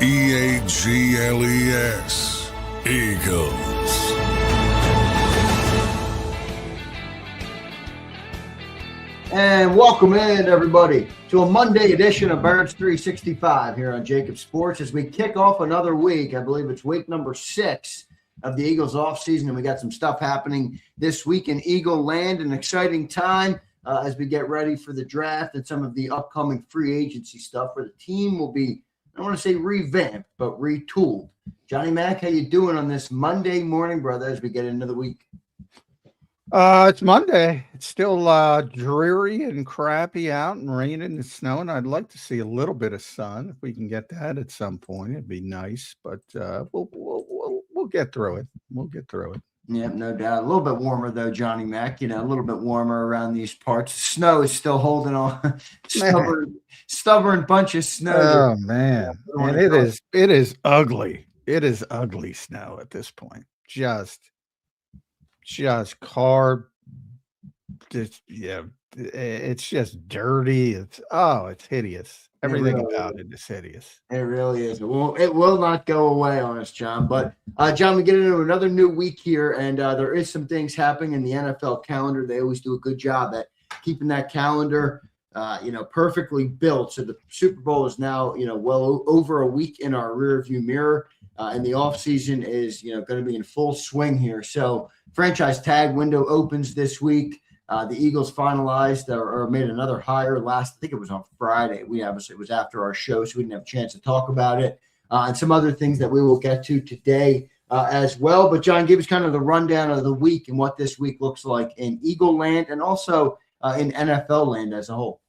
Eagles. Eagles. And welcome in, everybody, to a Monday edition of Birds 365 here on JAKIB Sports as we kick off another week. I believe it's week number 6 of the Eagles offseason, and we got some stuff happening this week in Eagle Land. An exciting time as we get ready for the draft and some of the upcoming free agency stuff where the team will be, I don't want to say revamped, but retooled. Johnny Mac, how you doing on this Monday morning, brother, as we get into the week? It's Monday. It's still dreary and crappy out and raining and snowing. I'd like to see a little bit of sun if we can get that at some point. It'd be nice, but we'll get through it. We'll get through it. Yeah, no doubt. A little bit warmer though, Johnny Mac. You know, a little bit warmer around these parts. Snow is still holding on. Stubborn bunch of snow. Oh man, and it is ugly. It is ugly snow at this point. Just it's just dirty. It's hideous. Everything about it is hideous. It really is. It will not go away on us, John. But John, we get into another new week here, and there is some things happening in the NFL calendar. They always do a good job at keeping that calendar perfectly built. So the Super Bowl is now, well over a week in our rearview mirror. And the offseason is, going to be in full swing here. So franchise tag window opens this week. The Eagles finalized or made another hire I think it was on Friday. It was after our show, so we didn't have a chance to talk about it. And some other things that we will get to today as well. But John, give us kind of the rundown of the week and what this week looks like in Eagle Land and also in NFL land as a whole.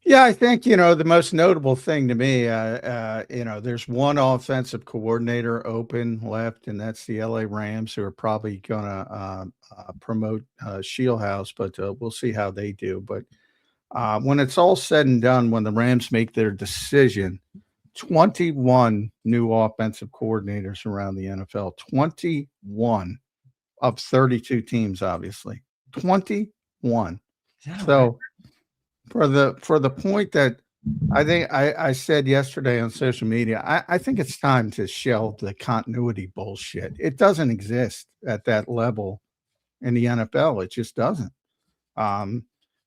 Yeah, I think, the most notable thing to me, there's one offensive coordinator open left, and that's the LA Rams, who are probably going to promote Shieldhouse, but we'll see how they do. But when it's all said and done, when the Rams make their decision, 21 new offensive coordinators around the NFL, 21 of 32 teams, obviously, 21. So for the point that I think I said yesterday on social media, I think it's time to shelve the continuity bullshit. It doesn't exist at that level in the NFL. It just doesn't.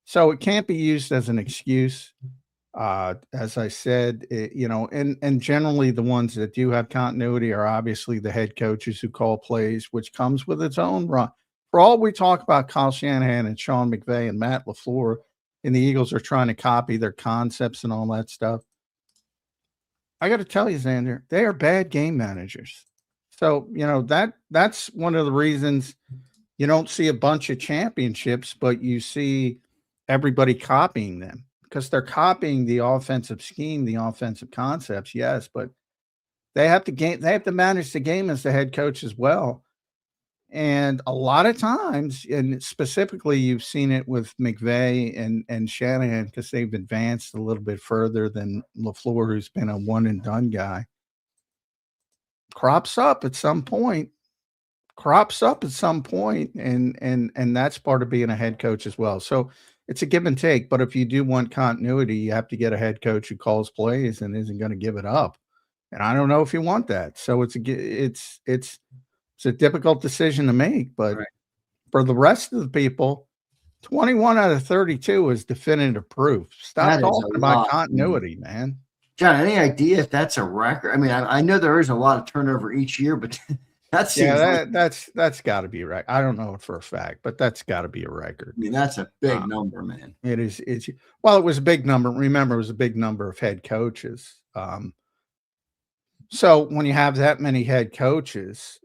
So it can't be used as an excuse. As I said, and generally the ones that do have continuity are obviously the head coaches who call plays, which comes with its own run. For all we talk about Kyle Shanahan and Sean McVay and Matt LaFleur, and the Eagles are trying to copy their concepts and all that stuff, I got to tell you, Zander, they are bad game managers. So, that's one of the reasons you don't see a bunch of championships, but you see everybody copying them because they're copying the offensive scheme, the offensive concepts, yes, but they have to manage the game as the head coach as well. And a lot of times, and specifically you've seen it with McVay and Shanahan because they've advanced a little bit further than LaFleur, who's been a one-and-done guy, crops up at some point, and that's part of being a head coach as well. So it's a give and take, but if you do want continuity, you have to get a head coach who calls plays and isn't going to give it up. And I don't know if you want that. So it's a difficult decision to make, but right. For the rest of the people, 21 out of 32 is definitive proof. Stop talking about continuity, man. John, any idea if that's a record? I mean, I know there is a lot of turnover each year, but that's got to be right. I don't know it for a fact, but that's got to be a record. I mean, that's a big number, man. It is. It was a big number. Remember, it was a big number of head coaches. So when you have that many head coaches,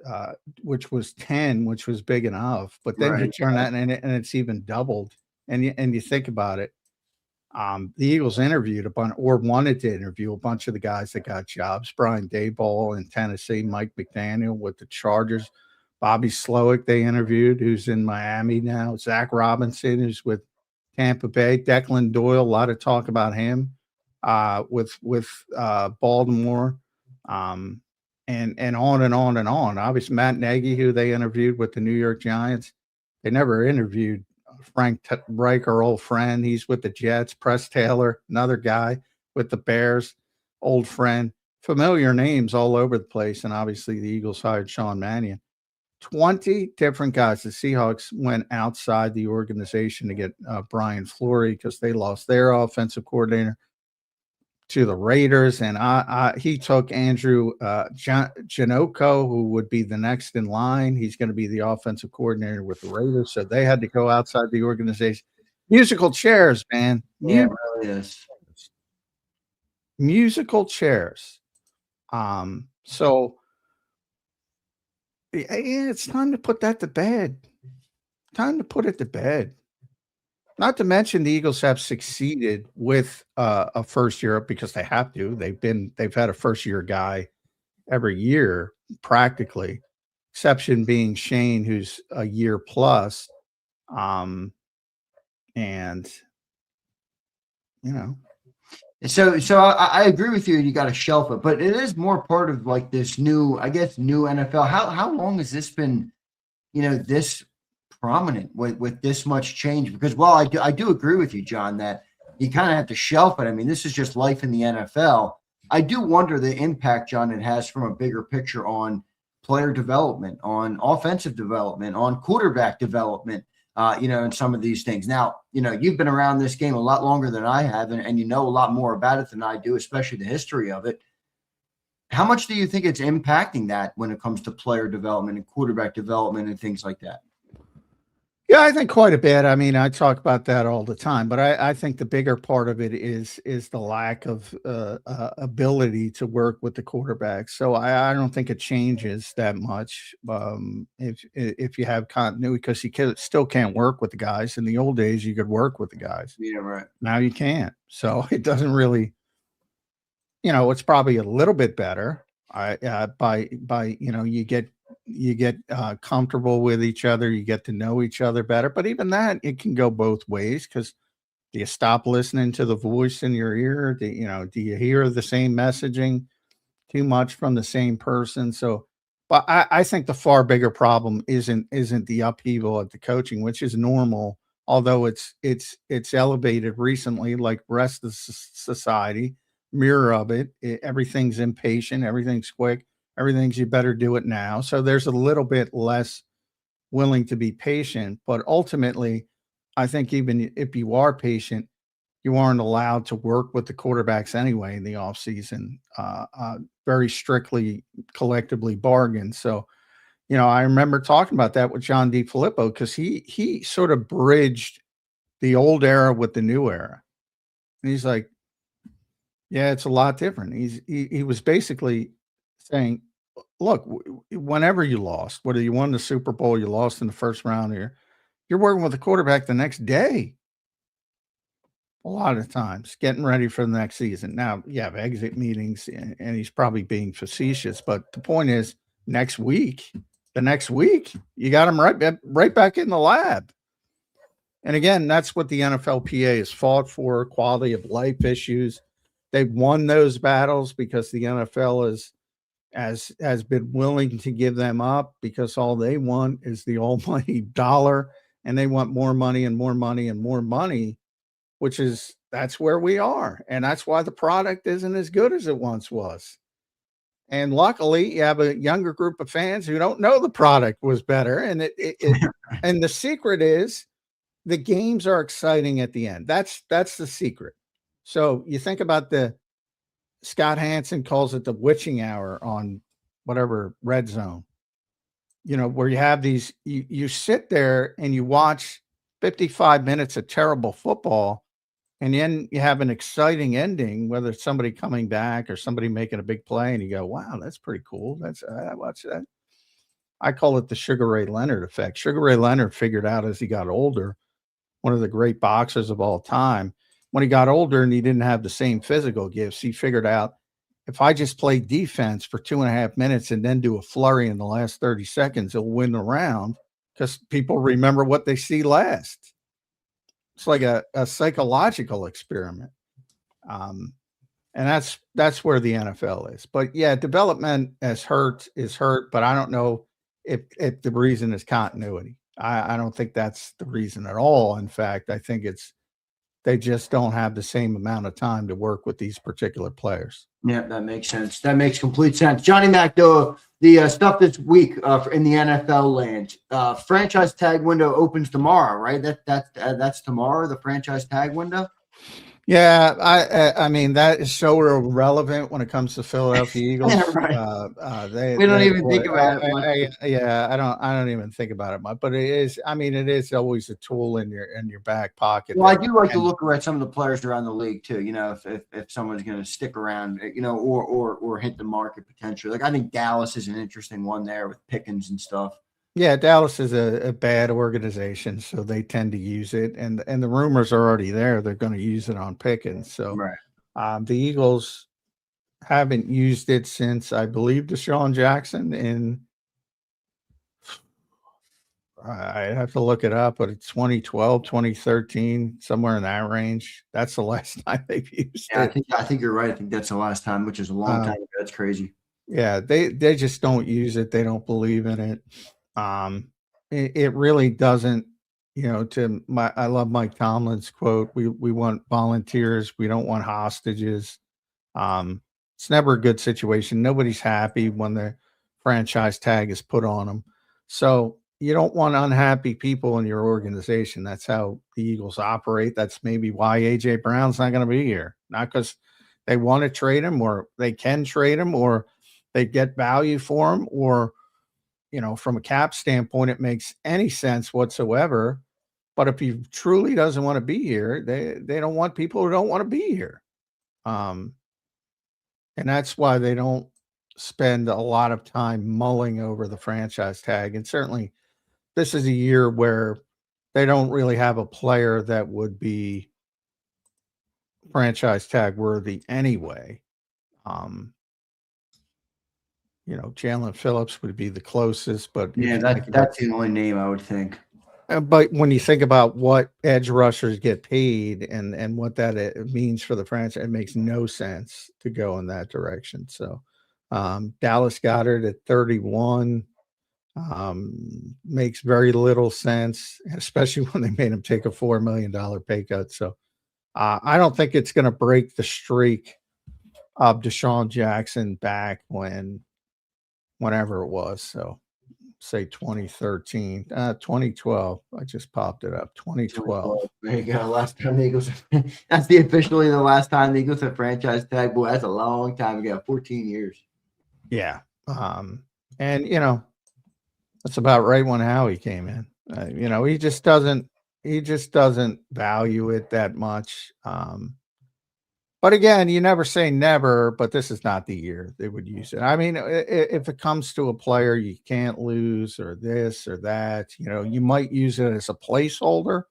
which was 10, which was big enough, but then you turn that and it's even doubled. And you think about it, the Eagles interviewed wanted to interview a bunch of the guys that got jobs. Brian Daboll in Tennessee, Mike McDaniel with the Chargers, Bobby Slowick they interviewed, who's in Miami now, Zach Robinson, who's with Tampa Bay, Declan Doyle, a lot of talk about him with Baltimore. And on and on and on. Obviously, Matt Nagy, who they interviewed with the New York Giants, they never interviewed Frank Reich, our old friend. He's with the Jets. Press Taylor, another guy with the Bears, old friend. familiar names all over the place. And obviously the Eagles hired Sean Mannion. 20 different guys. The Seahawks went outside the organization to get Brian Fleury because they lost their offensive coordinator to the Raiders. And he took Andrew Janoko, who would be the next in line. He's going to be the offensive coordinator with the Raiders. So they had to go outside the organization. Musical chairs, man. Yeah, it really is. Musical chairs. So yeah, it's time to put that to bed. Time to put it to bed. Not to mention the Eagles have succeeded with a first year because they have to. They've had a first year guy every year practically, exception being Shane, who's a year plus. And you know, so I agree with you. You got to shelf it, but it is more part of like this new, I guess, new NFL. How long has this been, this prominent with this much change? Because I do agree with you, John, that you kind of have to shelf it. I mean, this is just life in the NFL. I do wonder the impact, John, it has from a bigger picture on player development, on offensive development, on quarterback development. And some of these things. Now, you've been around this game a lot longer than I have, and you know a lot more about it than I do, especially the history of it. How much do you think it's impacting that when it comes to player development and quarterback development and things like that? Yeah, I think quite a bit. I mean, I talk about that all the time, but I think the bigger part of it is the lack of ability to work with the quarterback. So I don't think it changes that much if you have continuity, because you still can't work with the guys. In the old days, you could work with the guys. Yeah, right. Now you can't. So it doesn't really, it's probably a little bit better. You get comfortable with each other, you get to know each other better. But even that, it can go both ways, because do you stop listening to the voice in your ear? Do you hear the same messaging too much from the same person? So, but I think the far bigger problem isn't the upheaval at the coaching, which is normal, although it's elevated recently, like the rest of society, mirror of it. Everything's impatient, everything's quick. Everything's you better do it now. So there's a little bit less willing to be patient. But ultimately, I think even if you are patient, you aren't allowed to work with the quarterbacks anyway in the offseason, very strictly collectively bargained. So, I remember talking about that with John DeFilippo, because he sort of bridged the old era with the new era. And he's like, yeah, it's a lot different. He was basically saying, look, whenever you lost, whether you won the Super Bowl, you lost in the first round here, you're working with the quarterback the next day. A lot of times, getting ready for the next season. Now, you have exit meetings, and he's probably being facetious, but the point is, the next week, you got him right back in the lab. And again, that's what the NFLPA has fought for: quality of life issues. They've won those battles because the NFL has been willing to give them up, because all they want is the almighty dollar, and they want more money and more money and more money, that's where we are. And that's why the product isn't as good as it once was. And luckily, you have a younger group of fans who don't know the product was better. And and the secret is the games are exciting at the end. That's the secret. So you think about Scott Hansen calls it the witching hour on whatever Red Zone, where you have these, you sit there and you watch 55 minutes of terrible football, and then you have an exciting ending, whether it's somebody coming back or somebody making a big play, and you go, wow, that's pretty cool. I watch that. I call it the Sugar Ray Leonard effect. Sugar Ray Leonard figured out as he got older, one of the great boxers of all time, when he got older and he didn't have the same physical gifts, he figured out, if I just play defense for 2.5 minutes and then do a flurry in the last 30 seconds, he'll win the round, because people remember what they see last. It's like a psychological experiment. And that's where the NFL is. But yeah, development is hurt, but I don't know if the reason is continuity. I don't think that's the reason at all. In fact, I think it's They just don't have the same amount of time to work with these particular players. Yeah, that makes sense. That makes complete sense. Johnny Mac, the stuff this week in the NFL land, franchise tag window opens tomorrow, right? That's tomorrow, the franchise tag window. Yeah, I mean that is so irrelevant when it comes to Philadelphia Eagles. Yeah, right. We don't even think about it much. Yeah, I don't even think about it much. But it is. I mean, it is always a tool in your back pocket. Well, I do like to look at some of the players around the league too. If someone's going to stick around, or hit the market potentially. Like I think Dallas is an interesting one there with Pickens and stuff. Yeah, Dallas is a bad organization, so they tend to use it, and the rumors are already there. They're going to use it on Pickens. So right. The Eagles haven't used it since, I believe, Deshaun Jackson in I have to look it up, but it's 2012, 2013, somewhere in that range. That's the last time they've used it. I think you're right. I think that's the last time, which is a long time ago. That's crazy. Yeah, they just don't use it. They don't believe in it. It really doesn't, I love Mike Tomlin's quote. We want volunteers. We don't want hostages. It's never a good situation. Nobody's happy when the franchise tag is put on them. So you don't want unhappy people in your organization. That's how the Eagles operate. That's maybe why AJ Brown's not going to be here. Not because they want to trade him or they can trade him or they get value for him or, from a cap standpoint, it makes any sense whatsoever. But if he truly doesn't want to be here, they don't want people who don't want to be here. And that's why they don't spend a lot of time mulling over the franchise tag. And certainly this is a year where they don't really have a player that would be franchise tag worthy anyway. Jaylen Phillips would be the closest, but yeah, that's the only name I would think. But when you think about what edge rushers get paid and what that means for the franchise, it makes no sense to go in that direction. So Dallas Goedert at 31 makes very little sense, especially when they made him take a $4 million pay cut. So I don't think it's going to break the streak of Deshaun Jackson back whenever it was. So say 2013, 2012. I just popped it up. 2012. There you go. Last time the Eagles. That's officially the last time the Eagles have franchise tag. Boy, that's a long time ago. 14 years. Yeah. And that's about right when Howie came in. He just doesn't value it that much. But again, you never say never, but this is not the year they would use it. I mean, if it comes to a player you can't lose or this or that, you might use it as a placeholder,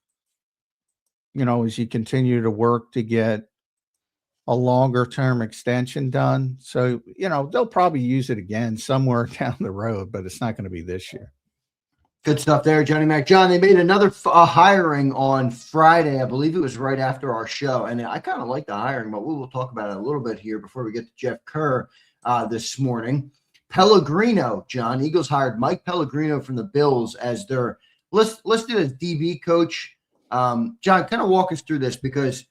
as you continue to work to get a longer term extension done. So, they'll probably use it again somewhere down the road, but it's not going to be this year. Good stuff there, Johnny Mac. John, they made another hiring on Friday. I believe it was right after our show. And I kind of like the hiring, but we will talk about it a little bit here before we get to Jeff Kerr this morning. Pellegrino, John. Eagles hired Mike Pellegrino from the Bills as their listed as DB coach. John, kind of walk us through this because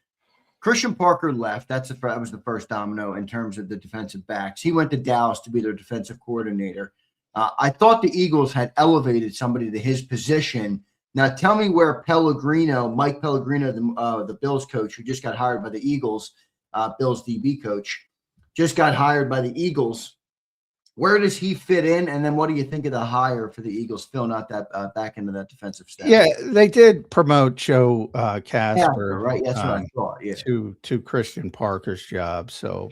Christian Parker left. That was the first domino in terms of the defensive backs. He went to Dallas to be their defensive coordinator. I thought the Eagles had elevated somebody to his position. Now, tell me where Mike Pellegrino, the Bills coach, who just got hired by the Eagles, Bills DB coach, just got hired by the Eagles. Where does he fit in? And then what do you think of the hire for the Eagles filling out that back into that defensive staff? Yeah, they did promote Joe Casper, right? That's what I thought. Yeah, to Christian Parker's job. So,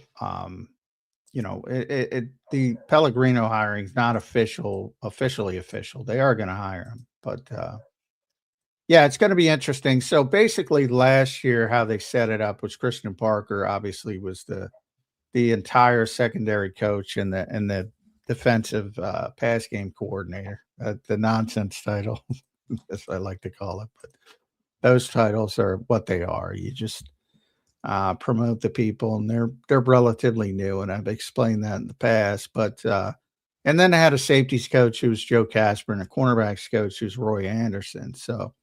the Pellegrino hiring is not officially official. They are going to hire him, but it's going to be interesting. So basically, last year how they set it up was Christian Parker obviously was the entire secondary coach and the defensive pass game coordinator. The nonsense title, as I like to call it, but those titles are what they are. You just promote the people, and they're relatively new, and I've explained that in the past. But and then they had a safeties coach who was Joe Casper and a cornerbacks coach who's Roy Anderson. So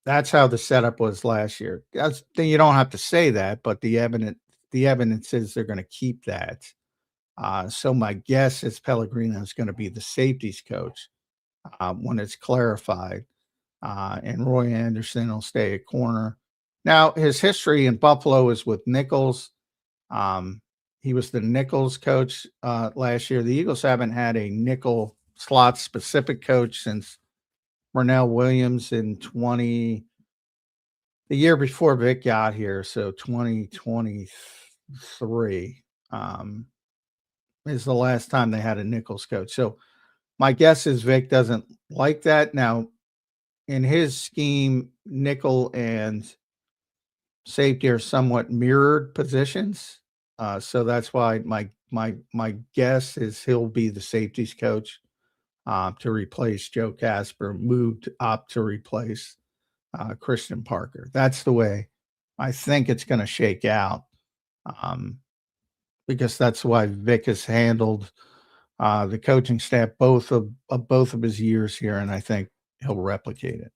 That's how the setup was last year. You don't have to say that, but the evidence is they're going to keep that. So my guess is Pellegrino is going to be the safeties coach when it's clarified, and Roy Anderson will stay at corner. Now, his history in Buffalo is with Nichols. He was the Nichols coach last year. The Eagles haven't had a nickel slot specific coach since Marnell Williams in the year before Vic got here. So 2023 is the last time they had a Nichols coach. So my guess is Vic doesn't like that. Now, in his scheme, nickel and safety are somewhat mirrored positions. So that's why my guess is he'll be the safeties coach to replace Joe Casper, moved up to replace Christian Parker. That's the way I think it's going to shake out, because that's why Vic has handled the coaching staff both of his years here, and I think he'll replicate it.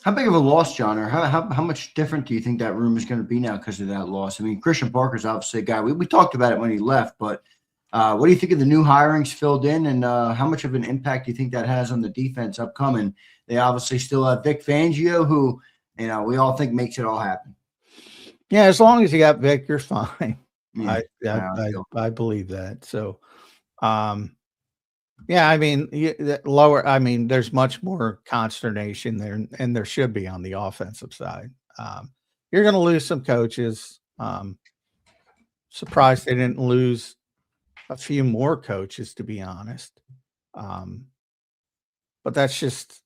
How big of a loss, John, or how much different do you think that room is going to be now because of that loss? I mean, Christian Parker's obviously a guy. We talked about it when he left, but what do you think of the new hirings filled in, and how much of an impact do you think that has on the defense upcoming? They obviously still have Vic Fangio, who, we all think makes it all happen. Yeah, as long as you got Vic, you're fine. Yeah, I believe that. So, yeah, I mean, there's much more consternation there, and there should be on the offensive side. You're going to lose some coaches. Surprised they didn't lose a few more coaches, to be honest. But that's just,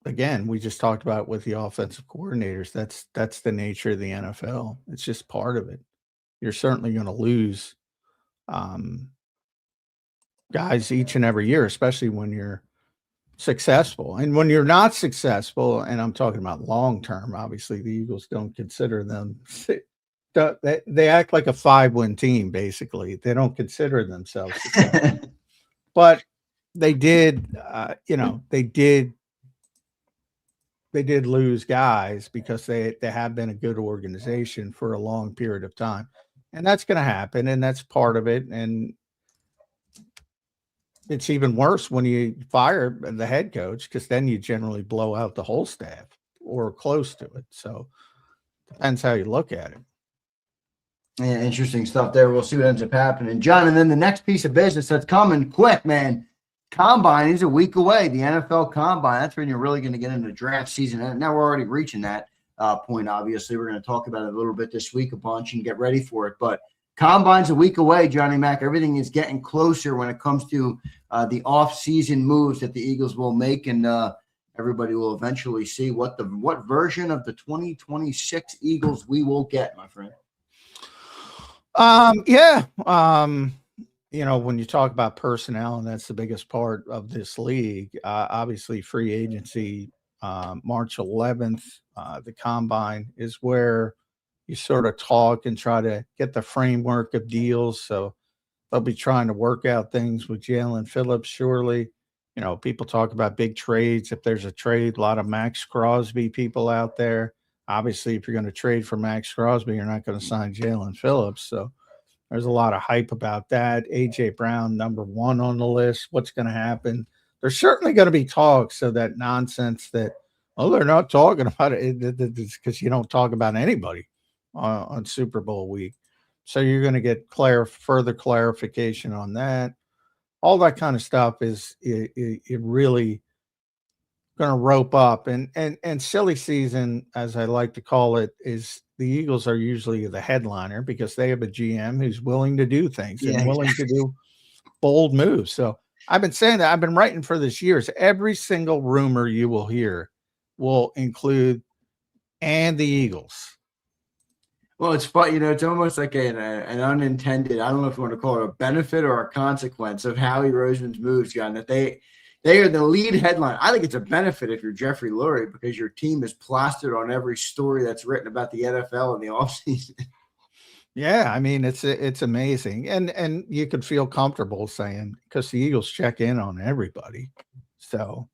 again, we just talked about with the offensive coordinators. That's the nature of the NFL. It's just part of it. You're certainly going to lose guys each and every year, especially when you're successful. And when you're not successful, and I'm talking about long term, obviously the Eagles don't consider them. They act like a 5-win team, basically. They don't consider themselves successful. But they did, they did lose guys because they have been a good organization for a long period of time. And that's going to happen, and that's part of it. And it's even worse when you fire the head coach, because then you generally blow out the whole staff or close to it. So depends how you look at it. Yeah, interesting stuff there. We'll see what ends up happening, John. And then the next piece of business that's coming quick, man. Combine is a week away. The NFL Combine. That's when you're really going to get into draft season. And now we're already reaching that point. Obviously, we're going to talk about it a little bit this week, a bunch, and get ready for it. But Combine's a week away, Johnny Mac. Everything is getting closer when it comes to the off-season moves that the Eagles will make, and everybody will eventually see what version of the 2026 Eagles we will get, my friend. When you talk about personnel, and that's the biggest part of this league, obviously free agency, March 11th, the Combine is where you sort of talk and try to get the framework of deals. So they'll be trying to work out things with Jaylen Phillips, surely. People talk about big trades. If there's a trade, a lot of Max Crosby people out there. Obviously, if you're going to trade for Max Crosby, you're not going to sign Jaylen Phillips. So there's a lot of hype about that. A.J. Brown, number 1 on the list. What's going to happen? There's certainly going to be talks. So that nonsense that, they're not talking about it, it's because you don't talk about anybody on Super Bowl week. So you're going to get further clarification on that. All that kind of stuff is it really going to rope up. And silly season, as I like to call it, is the Eagles are usually the headliner because they have a GM who's willing to do things and willing to do bold moves. So I've been saying that. I've been writing for this years. Every single rumor you will hear will include and the Eagles. Well, it's fun. It's almost like an unintended, I don't know if you want to call it a benefit or a consequence of Howie Roseman's moves, John, that they are the lead headline. I think it's a benefit if you're Jeffrey Lurie, because your team is plastered on every story that's written about the NFL in the offseason. Yeah, I mean, it's amazing. And you could feel comfortable saying, because the Eagles check in on everybody. So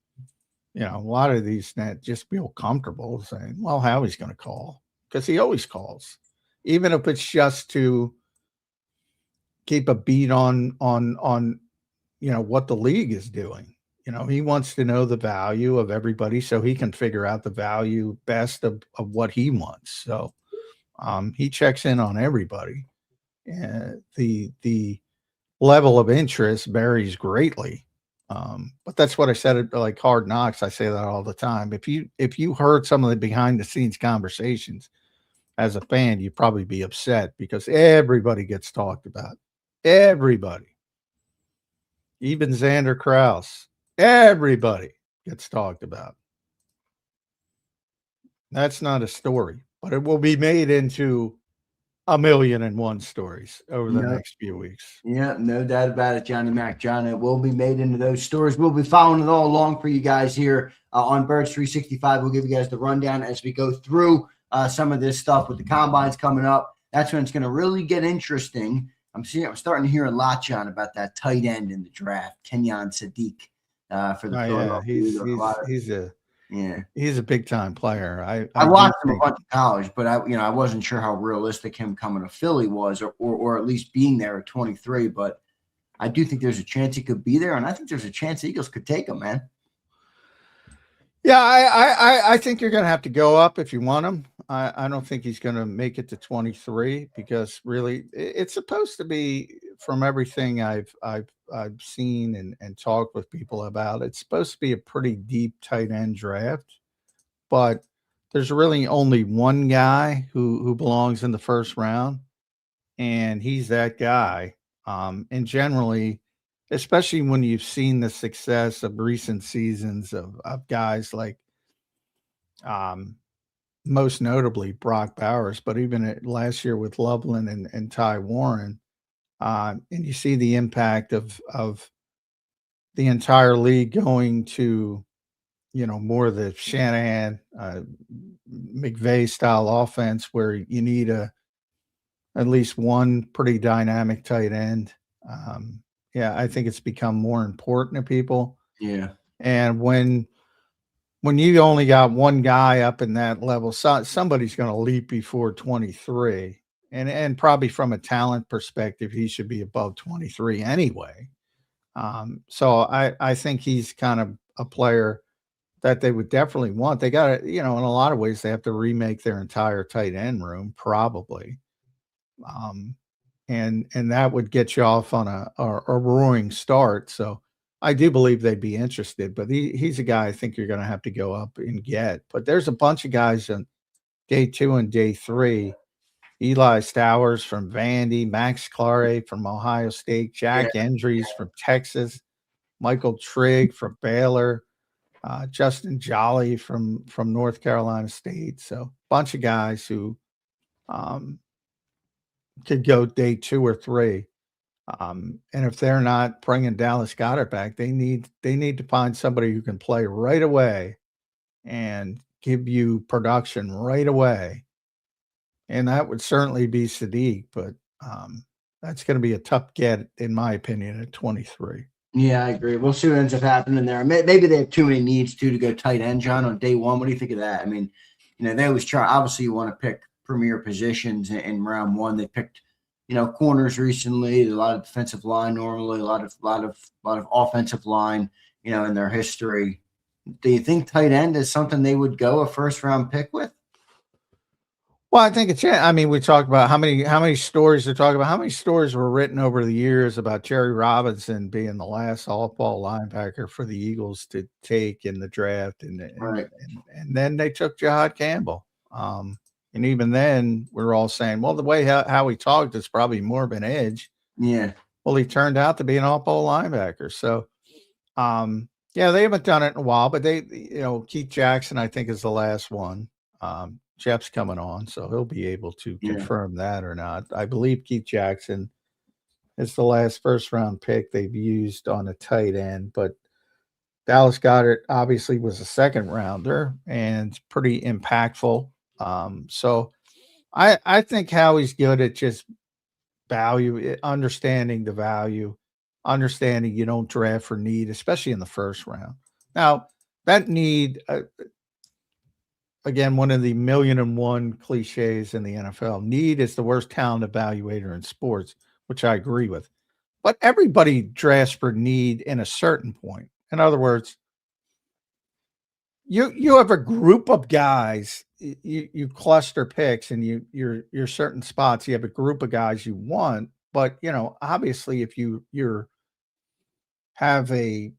a lot of these net just feel comfortable saying, well, Howie's going to call, because he always calls, even if it's just to keep a beat on what the league is doing. He wants to know the value of everybody so he can figure out the value best of what he wants. So he checks in on everybody. The level of interest varies greatly. But that's what I said, like Hard Knocks. I say that all the time. If you heard some of the behind the scenes conversations as a fan, you'd probably be upset because everybody gets talked about. Everybody. Even Zander Krause. Everybody gets talked about. That's not a story, but it will be made into 1,000,001 stories over the next few weeks. Yeah, no doubt about it, Johnny Mac. John, it will be made into those stories. We'll be following it all along for you guys here on Birds 365. We'll give you guys the rundown as we go through some of this stuff with the combines coming up. That's when it's going to really get interesting. I'm starting to hear a lot, John, about that tight end in the draft, Kenyon Sadiq for the Philadelphia Eagles. He's a big time player. I watched him a bunch of college, but I wasn't sure how realistic him coming to Philly was, or at least being there at 23. But I do think there's a chance he could be there, and I think there's a chance the Eagles could take him, man. Yeah, I think you're going to have to go up if you want him. I don't think he's going to make it to 23 because really it's supposed to be, from everything I've seen and talked with people about, it's supposed to be a pretty deep tight end draft, but there's really only one guy who belongs in the first round, and he's that guy. And generally, especially when you've seen the success of recent seasons of guys like, most notably Brock Bowers, but even last year with Loveland and Ty Warren, and you see the impact of the entire league going to, more of the Shanahan, McVay style offense where you need at least one pretty dynamic tight end. I think it's become more important to people. Yeah. And when you only got one guy up in that level, somebody's going to leap before 23. And probably from a talent perspective, he should be above 23 anyway. So I think he's kind of a player that they would definitely want. They got to, in a lot of ways, they have to remake their entire tight end room, probably. And that would get you off on a roaring start. So I do believe they'd be interested, but he's a guy I think you're going to have to go up and get. But there's a bunch of guys on day 2 and day 3. Eli Stowers from Vandy, Max Clare from Ohio State, Jack Endries from Texas, Michael Trigg from Baylor, Justin Jolly from North Carolina State. So a bunch of guys who could go day 2 or 3. And if they're not bringing Dallas Goedert back, they need to find somebody who can play right away and give you production right away. And that would certainly be Sadiq, but that's going to be a tough get, in my opinion, at 23. Yeah, I agree. We'll see what ends up happening there. Maybe they have too many needs to go tight end, John, on day 1. What do you think of that? I mean, they always try. Obviously, you want to pick premier positions in round 1. They picked, corners recently. A lot of defensive line normally. A lot of offensive line. In their history. Do you think tight end is something they would go a first round pick with? Well, I think we talked about how many stories to talk about. How many stories were written over the years about Jerry Robinson being the last all-ball linebacker for the Eagles to take in the draft, and then they took Jahad Campbell. And even then, we're all saying, well, the way how he talked is probably more of an edge. Yeah. Well, he turned out to be an all-ball linebacker. So, they haven't done it in a while, but they, Keith Jackson, I think, is the last one. Jeff's coming on, so he'll be able to confirm that or not. I believe Keith Jackson is the last first-round pick they've used on a tight end, but Dallas Goedert obviously was a second-rounder and pretty impactful. So I think Howie's good at just understanding the value, understanding you don't draft for need, especially in the first round. Now, that need, again, one of the 1,000,001 cliches in the NFL. Need is the worst talent evaluator in sports, which I agree with. But everybody drafts for need in a certain point. In other words, you have a group of guys, you cluster picks, and you're certain spots. You have a group of guys you want, but obviously, if you're have a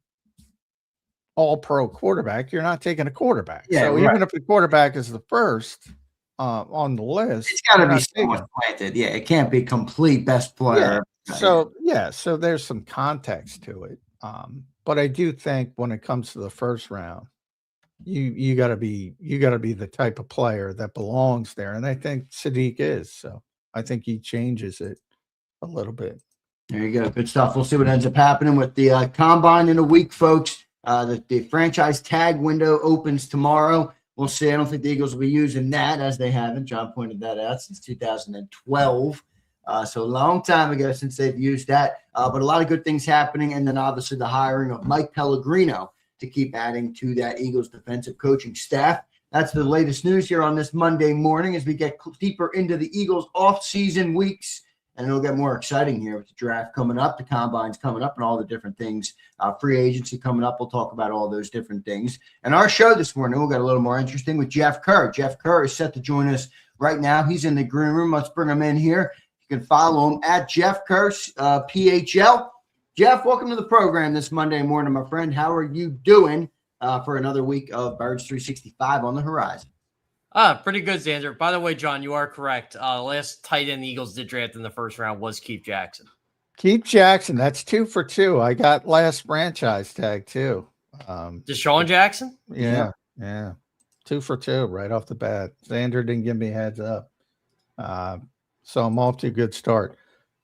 all-pro quarterback, you're not taking a quarterback. Yeah, so right. even if the quarterback is the first on the list, it's got to be somewhat planted. Yeah, it can't be complete best player. So there's some context to it. But I do think when it comes to the first round, you got to be the type of player that belongs there, and I think Sadiq is. So I think he changes it a little bit. There you go. Good stuff. We'll see what ends up happening with the combine in a week, folks. The franchise tag window opens tomorrow. We'll see. I don't think the Eagles will be using that, as they haven't. John pointed that out, since 2012. So a long time ago since they've used that. But a lot of good things happening. And then obviously the hiring of Mike Pellegrino to keep adding to that Eagles defensive coaching staff. That's the latest news here on this Monday morning as we get deeper into the Eagles off-season weeks. And it'll get more exciting here with the draft coming up, the combines coming up, and all the different things. Free agency coming up. We'll talk about all those different things. And our show this morning will get a little more interesting with Jeff Kerr. Jeff Kerr is set to join us right now. He's in the green room. Let's bring him in here. You can follow him at Jeff Kerr, PHL. Jeff, welcome to the program this Monday morning, my friend. How are you doing for another week of Birds 365 on the horizon? Pretty good, Zander. By the way, John, you are correct. Last tight end the Eagles did draft in the first round was Keith Jackson. Keith Jackson, that's 2 for 2. I got last franchise tag too. Deshaun Jackson? Yeah. 2 for 2 right off the bat. Zander didn't give me a heads up. So I'm off to a good start.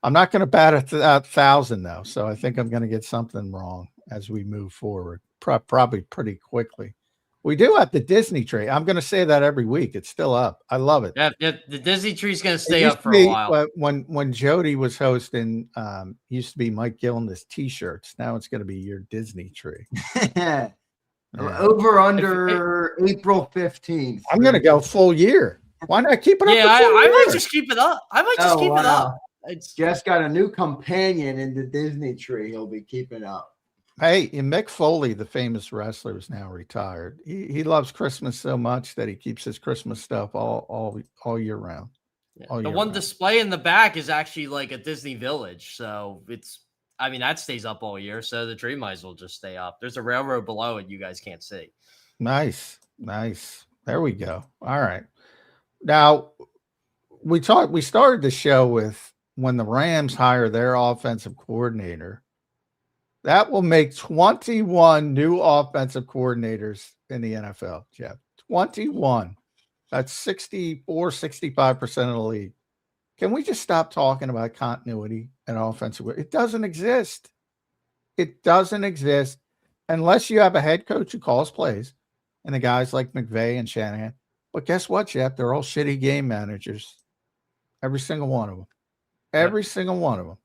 I'm not going to bat at 1,000 though, so I think I'm going to get something wrong as we move forward, probably pretty quickly. We do have the Disney tree. I'm going to say that every week. It's still up. I love it. Yeah, the Disney tree is going to stay up for a while. When Jody was hosting, used to be Mike Gillen's T-shirts. Now it's going to be your Disney tree. Yeah. Over under April 15th. I'm going to go full year. Why not keep it up? Yeah, I might just keep it up. Keep it up. Jeff's got a new companion in the Disney tree he'll be keeping up. Hey, and Mick Foley, the famous wrestler, is now retired. He loves Christmas so much that he keeps his Christmas stuff all year round. The one display in the back is actually like a Disney Village, so that stays up all year. So the tree might as well just stay up. There's a railroad below it you guys can't see. Nice. There we go. All right. Now we started the show with when the Rams hire their offensive coordinator. That will make 21 new offensive coordinators in the NFL, Jeff. 21. That's 65% of the league. Can we just stop talking about continuity and offensive? It doesn't exist. It doesn't exist unless you have a head coach who calls plays and the guys like McVay and Shanahan. But guess what, Jeff? They're all shitty game managers. Every single one of them. Every single one of them.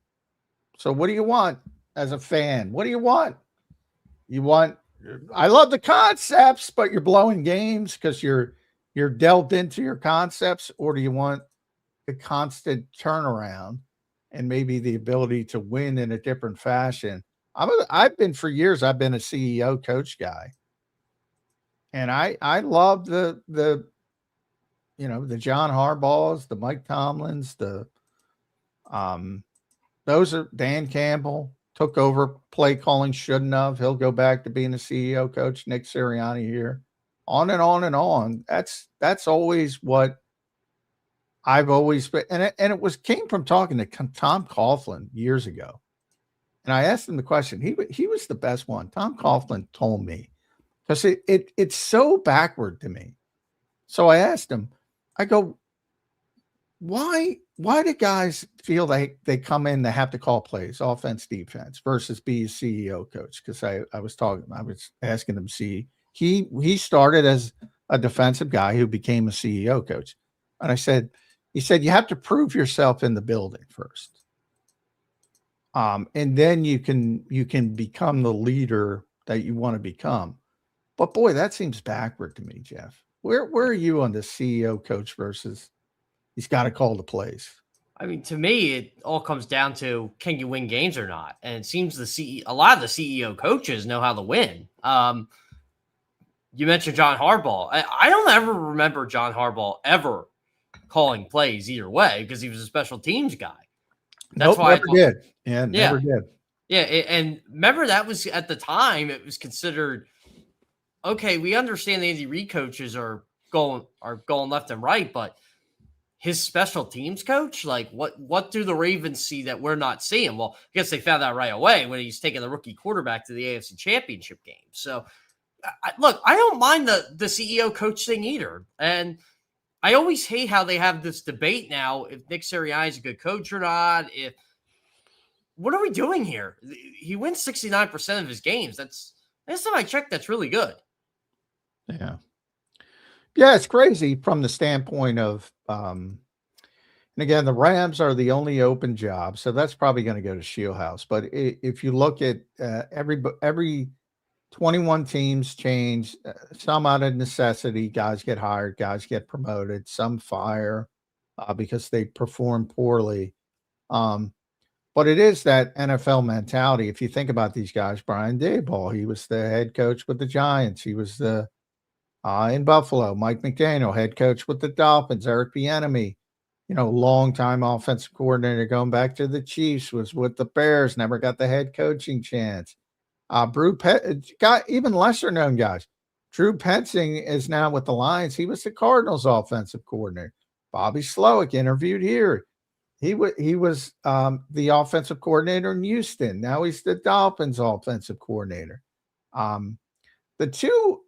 So what do you want? As a fan, what do you want? I love the concepts, but you're blowing games because you're delved into your concepts, or do you want a constant turnaround and maybe the ability to win in a different fashion? I've been for years, I've been a CEO coach guy. And I love the John Harbaughs, the Mike Tomlins, those are Dan Campbell. Took over play calling, shouldn't have. He'll go back to being a CEO coach. Nick Sirianni here. On and on and on. That's always what I've always been. And it came from talking to Tom Coughlin years ago. And I asked him the question. He was the best one. Tom Coughlin told me. Because it's so backward to me. So I asked him, I go, why do guys feel like they come in, they have to call plays, offense, defense, versus be a CEO coach? Because I was asking him, he started as a defensive guy who became a CEO coach. And he said, you have to prove yourself in the building first. And then you can become the leader that you want to become. But boy, that seems backward to me, Jeff. Where are you on the CEO coach versus he's got to call the plays? I mean, to me, it all comes down to can you win games or not? And it seems a lot of the CEO coaches know how to win. You mentioned John Harbaugh. I don't ever remember John Harbaugh ever calling plays either way because he was a special teams guy. That's why never did. Yeah, never did. Yeah, and remember that was at the time it was considered okay. We understand the Andy Reid coaches are going left and right, but his special teams coach, like what do the Ravens see that we're not seeing? Well, I guess they found out right away when he's taking the rookie quarterback to the AFC Championship game. So, look, I don't mind the CEO coach thing either, and I always hate how they have this debate now if Nick Sirianni is a good coach or not. What are we doing here? He wins 69% of his games. Last time I checked, that's really good. Yeah. Yeah, it's crazy from the standpoint of, and again, the Rams are the only open job, so that's probably going to go to Shieldhouse. But if you look at every 21 teams change, some out of necessity, guys get hired, guys get promoted, some fire because they perform poorly. But it is that NFL mentality. If you think about these guys, Brian Daboll, he was the head coach with the Giants. He was the in Buffalo, Mike McDaniel, head coach with the Dolphins, Eric Bieniemy, longtime offensive coordinator going back to the Chiefs, was with the Bears, never got the head coaching chance. Got even lesser known guys. Drew Pensing is now with the Lions. He was the Cardinals offensive coordinator. Bobby Slowick interviewed here. He was the offensive coordinator in Houston. Now he's the Dolphins offensive coordinator. The two,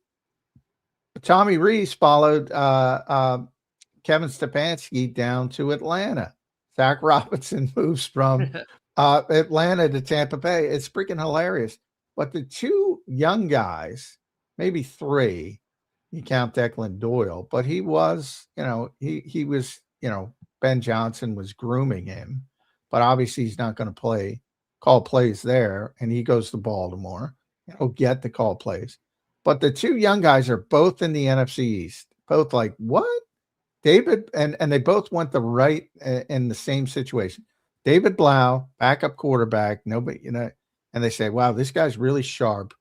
Tommy Rees followed Kevin Stefanski down to Atlanta. Zach Robinson moves from Atlanta to Tampa Bay. It's freaking hilarious. But the two young guys, maybe three, you count Declan Doyle, but he was, he was, Ben Johnson was grooming him, but obviously he's not going to call plays there, and he goes to Baltimore. He'll get the call plays. But the two young guys are both in the NFC East. Both like, what? David, and they both went in the same situation. David Blau, backup quarterback, nobody, and they say, wow, this guy's really sharp.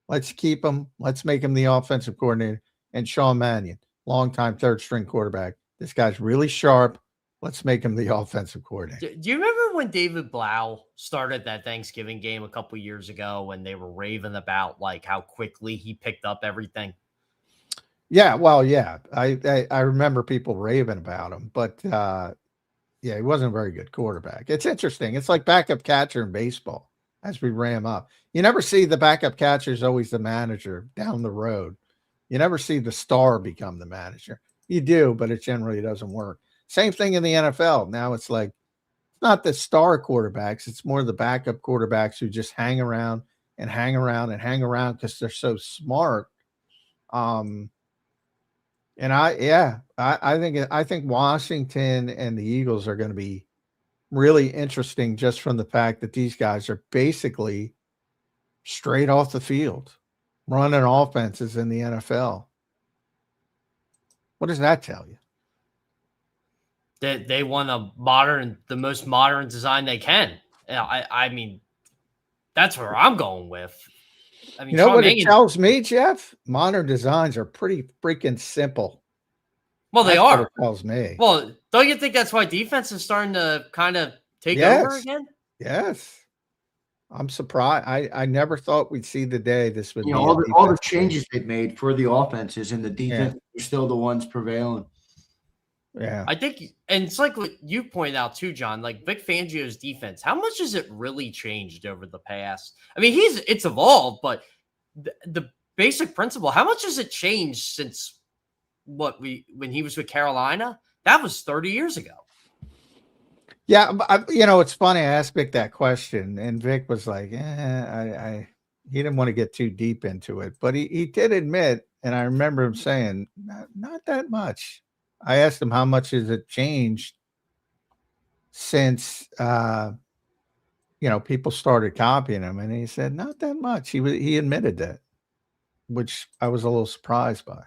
Let's keep him. Let's make him the offensive coordinator. And Sean Mannion, longtime third-string quarterback. This guy's really sharp. Let's make him the offensive coordinator. Do you remember when David Blau started that Thanksgiving game a couple years ago when they were raving about like how quickly he picked up everything? Yeah, well, yeah. I remember people raving about him, but yeah, he wasn't a very good quarterback. It's interesting. It's like backup catcher in baseball as we ram up. You never see the backup catcher is always the manager down the road. You never see the star become the manager. You do, but it generally doesn't work. Same thing in the NFL. Now it's like, it's not the star quarterbacks. It's more the backup quarterbacks who just hang around and hang around and hang around because they're so smart. And I think Washington and the Eagles are going to be really interesting just from the fact that these guys are basically straight off the field, running offenses in the NFL. What does that tell you? That they want the most modern design they can. I mean, that's where I'm going with. I mean, what it tells me, Jeff? Modern designs are pretty freaking simple. Well, they are. What it tells me. Well, don't you think that's why defense is starting to kind of take over again? Yes. I'm surprised. I never thought we'd see the day this would be. All the changes they've made for the offenses and the defense are still the ones prevailing. Yeah. I think, and it's like what you pointed out too, John, like Vic Fangio's defense, how much has it really changed over the past? I mean, it's evolved, but the basic principle, how much has it changed since when he was with Carolina? That was 30 years ago. Yeah. It's funny. I asked Vic that question and Vic was like, he didn't want to get too deep into it, but he did admit, and I remember him saying, not that much. I asked him how much has it changed since people started copying him, and he said not that much. He admitted that. which I was a little surprised by.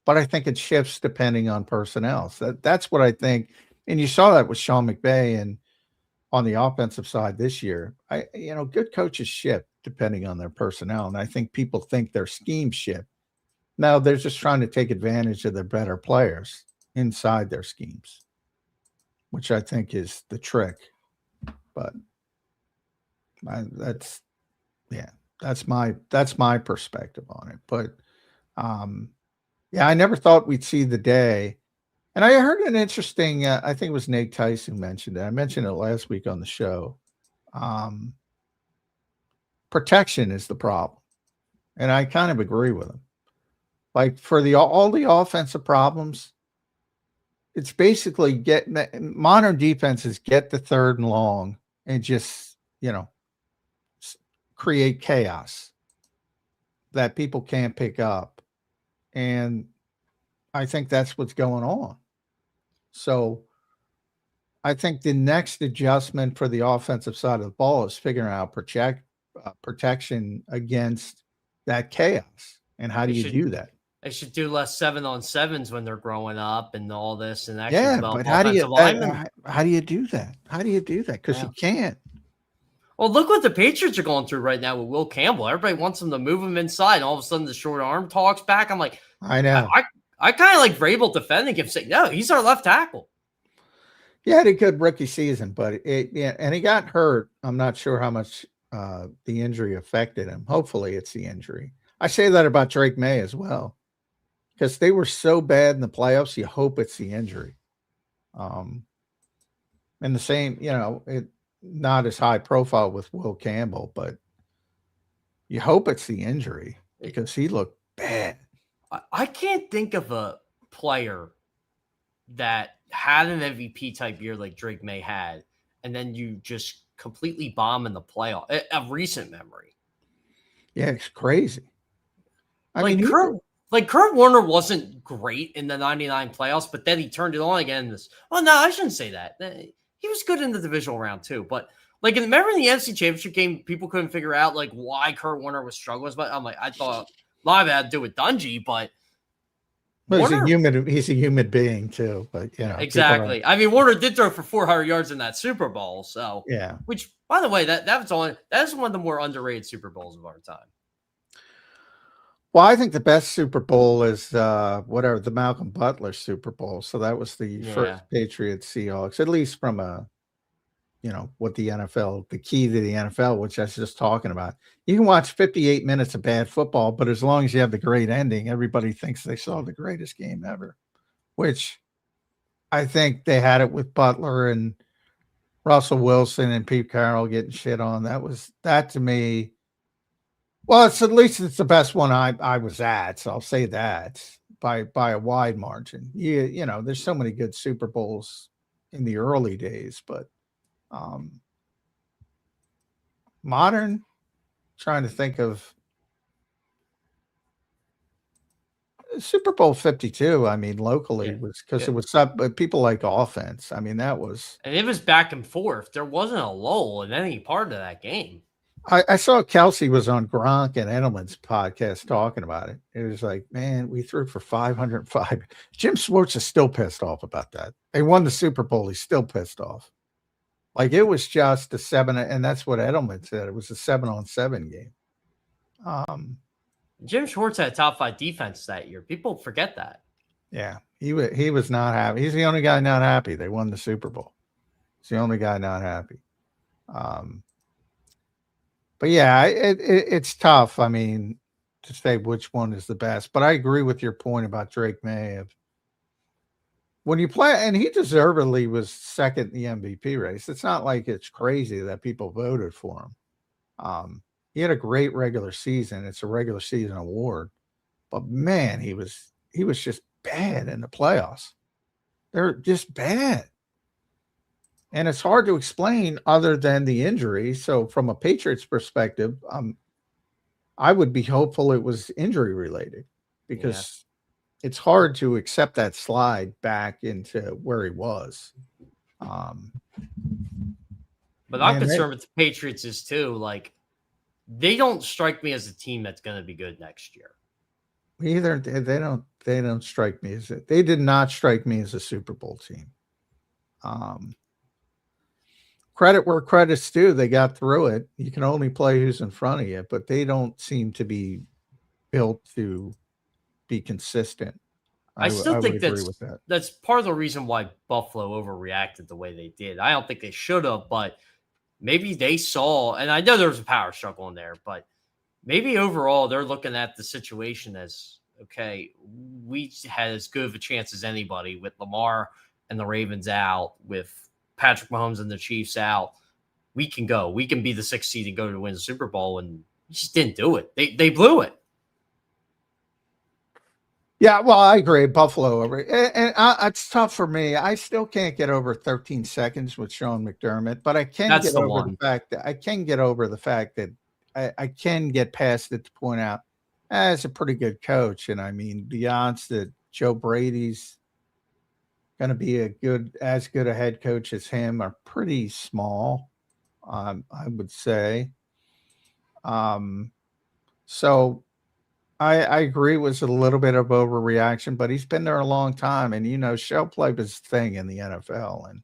But I think it shifts depending on personnel. So that's what I think. And you saw that with Sean McVay and on the offensive side this year. Good coaches shift depending on their personnel. And I think people think their scheme shift. No, they're just trying to take advantage of their better players inside their schemes, which I think is the trick. But that's my perspective on it. But I never thought we'd see the day. And I heard an interesting, I think it was Nate Tyson who mentioned it. I mentioned it last week on the show. Protection is the problem. And I kind of agree with him. Like for all the offensive problems, it's basically modern defenses get the 3rd and long and just, create chaos that people can't pick up. And I think that's what's going on. So I think the next adjustment for the offensive side of the ball is figuring out protection against that chaos. And how do you do that? They should do less 7-on-7s when they're growing up and all this. And but how do you do that? How do you do that? Because you can't. Well, look what the Patriots are going through right now with Will Campbell. Everybody wants him to move him inside. And all of a sudden, the short arm talks back. I'm like, I know. I kind of like Vrabel defending him, saying, no, he's our left tackle. He had a good rookie season, but and he got hurt. I'm not sure how much the injury affected him. Hopefully, it's the injury. I say that about Drake May as well, because they were so bad in the playoffs. You hope it's the injury. And the same, not as high profile with Will Campbell, but you hope it's the injury because he looked bad. I can't think of a player that had an MVP type year like Drake May had, and then you just completely bomb in the playoff. A recent memory. Yeah, it's crazy. Kurt Warner wasn't great in the 99 playoffs, but then he turned it on again. I shouldn't say that. He was good in the divisional round too, but remember in the NFC Championship game, people couldn't figure out why Kurt Warner was struggling. But I'm like, I thought a lot of it had to do with Dungy, but he's a human being too. But exactly. Warner did throw for 400 yards in that Super Bowl, so yeah. Which, by the way, that's one of the more underrated Super Bowls of our time. Well, I think the best Super Bowl is the Malcolm Butler Super Bowl. So that was the first Patriots Seahawks, at least from what the NFL, the key to the NFL, which I was just talking about. You can watch 58 minutes of bad football, but as long as you have the great ending, everybody thinks they saw the greatest game ever, which I think they had it with Butler and Russell Wilson and Pete Carroll getting shit on. That to me. Well, it's the best one I was at, so I'll say that by a wide margin. There's so many good Super Bowls in the early days, but modern, trying to think of Super Bowl 52. Locally was because it was people like offense. That was, and it was back and forth. There wasn't a lull in any part of that game. I saw Kelsey was on Gronk and Edelman's podcast talking about it. It was like, man, we threw for 505. Jim Schwartz is still pissed off about that. They won the Super Bowl. He's still pissed off. It was just a 7, and that's what Edelman said. It was a 7-on-7 game. Jim Schwartz had a top 5 defense that year. People forget that. Yeah, he was not happy. He's the only guy not happy. They won the Super Bowl. He's the only guy not happy. But yeah, it's tough. To say which one is the best. But I agree with your point about Drake May. When you play, and he deservedly was second in the MVP race. It's not like it's crazy that people voted for him. He had a great regular season. It's a regular season award. But man, he was just bad in the playoffs. They're just bad. And it's hard to explain other than the injury. So from a Patriots perspective, I would be hopeful it was injury related because it's hard to accept that slide back into where he was. But I'm concerned with the Patriots is too. they don't strike me as a team that's going to be good next year. Either they don't strike me as they did not strike me as a Super Bowl team. Credit where credit's due. They got through it. You can only play who's in front of you, but they don't seem to be built to be consistent. I still would think agree with that. That's part of the reason why Buffalo overreacted the way they did. I don't think they should have, but maybe they saw, and I know there was a power struggle in there, but maybe overall they're looking at the situation as, okay, we had as good of a chance as anybody with Lamar and the Ravens out, with Patrick Mahomes and the Chiefs out. We can go. We can be the 6th seed and go to win the Super Bowl, and you just didn't do it. They blew it. Yeah, well, I agree. Buffalo, and it's tough for me. I still can't get over 13 seconds with Sean McDermott, but I can get over the fact that I can get past it to point out it's a pretty good coach, and I mean the odds that Joe Brady's going to be as good a head coach as him are pretty small, I would say. So. I agree it was a little bit of overreaction, but he's been there a long time. And, shell play is a thing in the NFL. And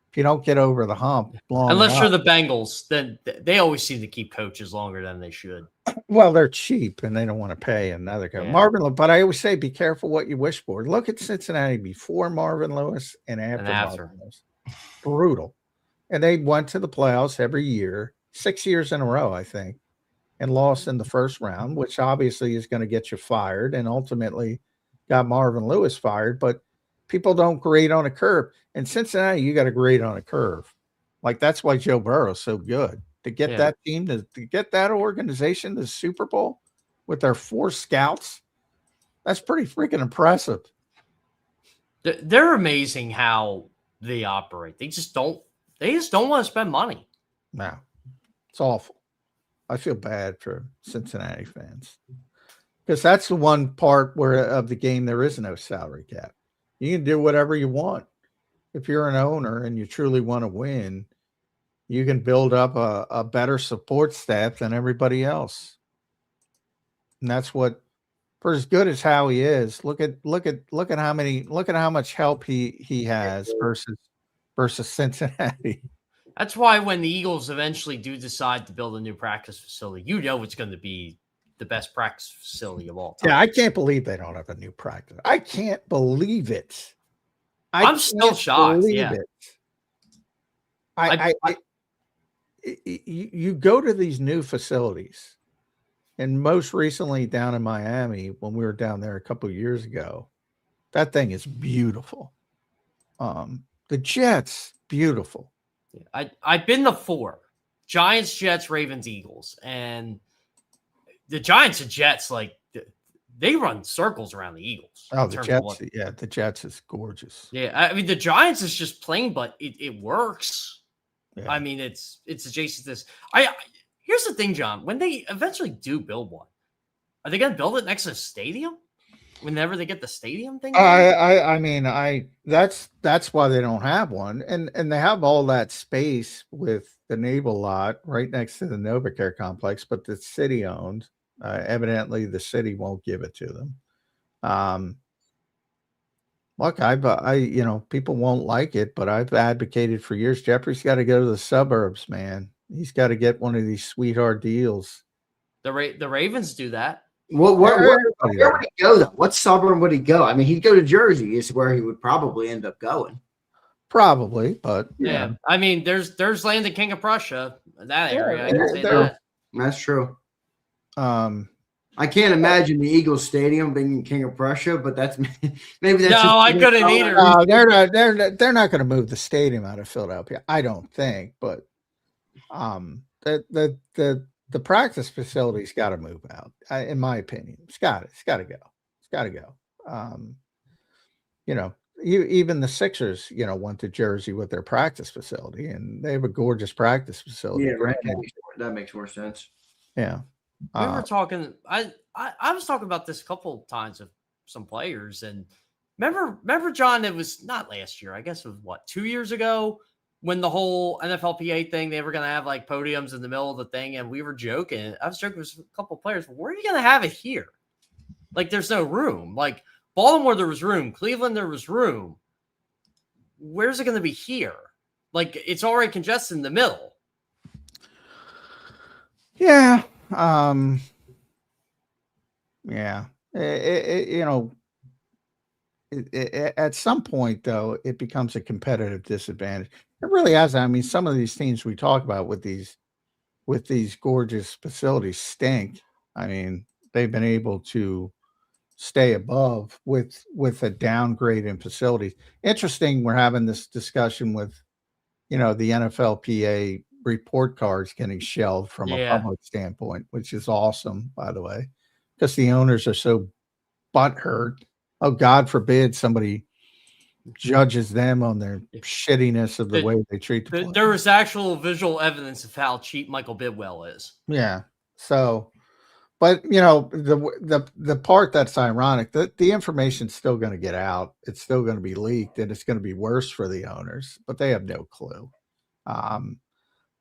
if you don't get over the hump, unless you're the Bengals, then they always seem to keep coaches longer than they should. Well, they're cheap and they don't want to pay another guy. Yeah. Marvin, but I always say, be careful what you wish for. Look at Cincinnati before Marvin Lewis and after. Marvin Lewis. Brutal. And they went to the playoffs every year, 6 years in a row, I think, and lost in the first round, which obviously is going to get you fired, and ultimately got Marvin Lewis fired. But people don't grade on a curve. In Cincinnati, you got to grade on a curve. Like, that's why Joe Burrow's so good. To get that team, to get that organization to the Super Bowl with their 4 scouts, that's pretty freaking impressive. They're amazing how they operate. They just don't want to spend money. No, it's awful. I feel bad for Cincinnati fans because that's the one part of the game there is no salary cap. You can do whatever you want. If you're an owner and you truly want to win, you can build up a better support staff than everybody else. And that's what, for as good as Howie is, look at how much help he has versus Cincinnati. That's why when the Eagles eventually do decide to build a new practice facility, it's going to be the best practice facility of all time. Yeah, I can't believe they don't have a new practice. I can't believe it. I'm still shocked. Yeah. You go to these new facilities, and most recently down in Miami, when we were down there a couple of years ago, that thing is beautiful. The Jets, beautiful. I've been to 4: Giants, Jets, Ravens, Eagles, and the Giants and Jets, like, they run circles around the Eagles. Oh, the Jets, the Jets is gorgeous. Yeah, I mean the Giants is just plain, but it works. Yeah. I mean it's adjacent to this. Here's the thing, John. When they eventually do build one, are they going to build it next to the stadium? Whenever they get the stadium thing, that's why they don't have one, and they have all that space with the Naval lot right next to the NovaCare complex, but the city owned. Evidently, the city won't give it to them. Look, people won't like it, but I've advocated for years. Jeffrey's got to go to the suburbs, man. He's got to get one of these sweetheart deals. The Ravens do that. Where would he go, though? What suburb would he go? I mean, he'd go to Jersey is where he would probably end up going. Probably, but yeah. I mean, there's land in King of Prussia in that area. I can say that. That's true. I can't imagine the Eagles Stadium being in King of Prussia, but that's maybe that's. No, I couldn't either. No, they're not going to move the stadium out of Philadelphia. I don't think, but the practice facility's got to move out, in my opinion. It's got to go. Even the Sixers, went to Jersey with their practice facility, and they have a gorgeous practice facility. Yeah, right. That makes more sense. Yeah. We were talking. I was talking about this a couple of times with some players, and remember, John. It was not last year. I guess it was 2 years ago when the whole NFLPA thing, they were going to have like podiums in the middle of the thing, and we were joking. I was joking with a couple of players, where are you going to have it here? Like, there's no room. Like, Baltimore, there was room. Cleveland, there was room. Where's it going to be here? Like, it's already congested in the middle. Yeah. Yeah. At some point, though, it becomes a competitive disadvantage. It really has. I mean, some of these teams we talk about with these gorgeous facilities stink. I mean, they've been able to stay above with a downgrade in facilities. Interesting, we're having this discussion with, the NFLPA report cards getting shelved from a public standpoint, which is awesome, by the way, because the owners are so butthurt. Oh, God forbid somebody judges them on their shittiness of the way they treat the players. There was actual visual evidence of how cheap Michael Bidwell is. Yeah. So, but the part that's ironic, that the information's still going to get out. It's still going to be leaked, and it's going to be worse for the owners, but they have no clue.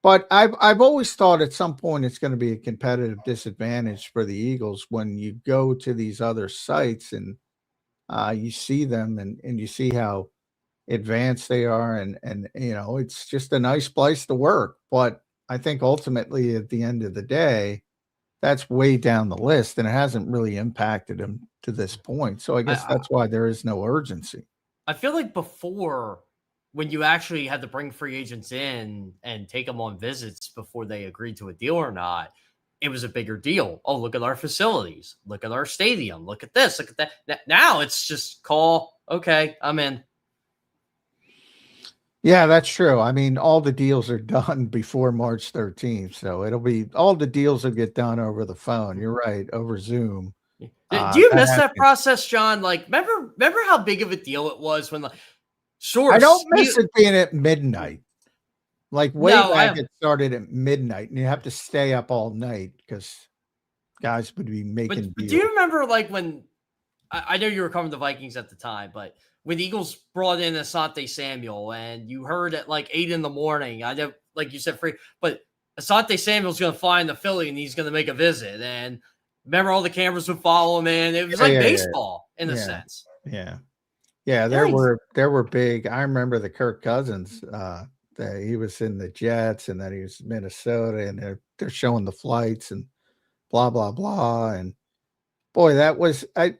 But I've always thought at some point it's going to be a competitive disadvantage for the Eagles when you go to these other sites and you see them and you see how advanced they are, and it's just a nice place to work. But I think ultimately at the end of the day, that's way down the list, and it hasn't really impacted them to this point. So I guess that's why there is no urgency. I feel like before, when you actually had to bring free agents in and take them on visits before they agreed to a deal or not, it was a bigger deal. Oh, look at our facilities. Look at our stadium. Look at this. Look at that. Now it's just call. Okay, I'm in. Yeah, that's true. I mean, all the deals are done before March 13th. So it'll be all the deals will get done over the phone. You're right. Over Zoom. Do you miss that process, John? Like, remember how big of a deal it was when I don't miss it being at midnight. Like way back, it started at midnight, and you have to stay up all night because guys would be making. But do you remember like when I know you were covering the Vikings at the time, but when the Eagles brought in Asante Samuel, and you heard at like 8 a.m, I know, like you said, free, but Asante Samuel's going to fly into Philly and he's going to make a visit. And remember, all the cameras would follow him in. It was baseball in a sense. Yeah. Yeah, there were big. I remember the Kirk Cousins. That he was in the Jets, and then he was in Minnesota, and they're showing the flights and blah blah blah. And boy, that was and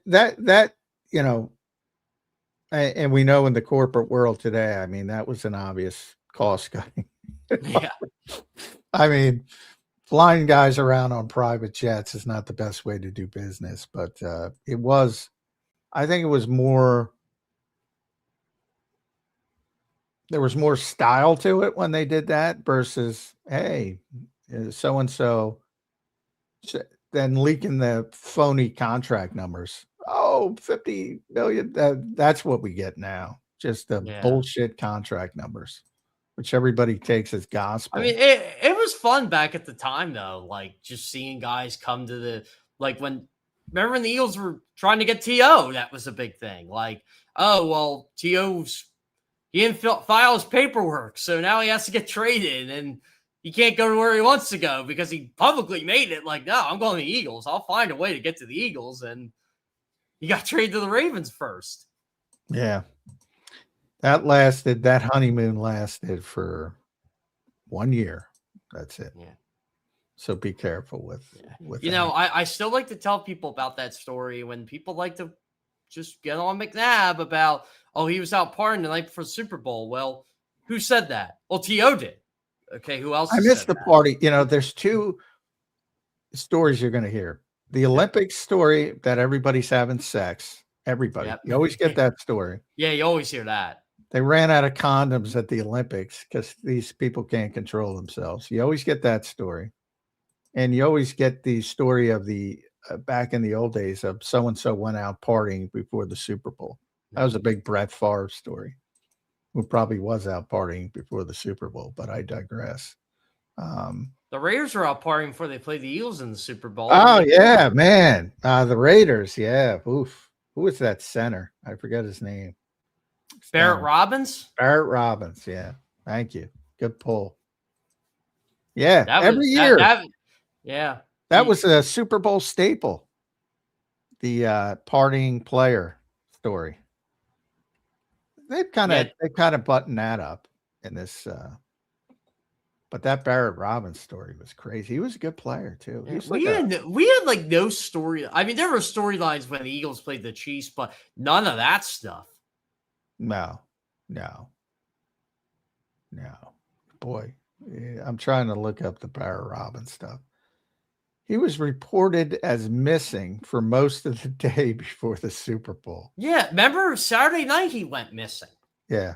we know in the corporate world today, I mean, that was an obvious cost cutting. Yeah, I mean, flying guys around on private jets is not the best way to do business, but it was. I think it was more. There was more style to it when they did that versus, hey, so-and-so, then leaking the phony contract numbers. Oh, 50 million. That's what we get now. Just the bullshit contract numbers, which everybody takes as gospel. I mean, it was fun back at the time, though. Like, just seeing guys come to remember when the Eagles were trying to get T.O., that was a big thing. Like, oh, well, he didn't file his paperwork, so now he has to get traded, and he can't go to where he wants to go because he publicly made it like, no, I'm going to the Eagles. I'll find a way to get to the Eagles, and he got traded to the Ravens first. Yeah. That honeymoon lasted for 1 year. That's it. Yeah. So be careful with I still like to tell people about that story when people like to just get on McNabb about, oh, he was out partying the night before the Super Bowl. Well, who said that? Well, T.O. did. Okay, who else? I missed the party. There's two stories you're going to hear. The Olympics story that everybody's having sex. Everybody. Yep. You always get that story. Yeah, you always hear that. They ran out of condoms at the Olympics because these people can't control themselves. You always get that story. And you always get the story of the back in the old days of so-and-so went out partying before the Super Bowl. That was a big Brett Favre story, who probably was out partying before the Super Bowl, but I digress. The Raiders were out partying before they played the Eagles in the Super Bowl. Oh, yeah, man. The Raiders, yeah. Oof. Who was that center? I forget his name. Barrett Robbins? Barrett Robbins, yeah. Thank you. Good pull. Yeah, That every was, year. Yeah. That was a Super Bowl staple. The partying player story. They've kind of buttoned that up in this. But that Barrett Robbins story was crazy. He was a good player too. Yeah, we had like no story. I mean, there were storylines when the Eagles played the Chiefs, but none of that stuff. No. Boy, I'm trying to look up the Barrett Robbins stuff. He was reported as missing for most of the day before the Super Bowl. Yeah, remember Saturday night he went missing. Yeah.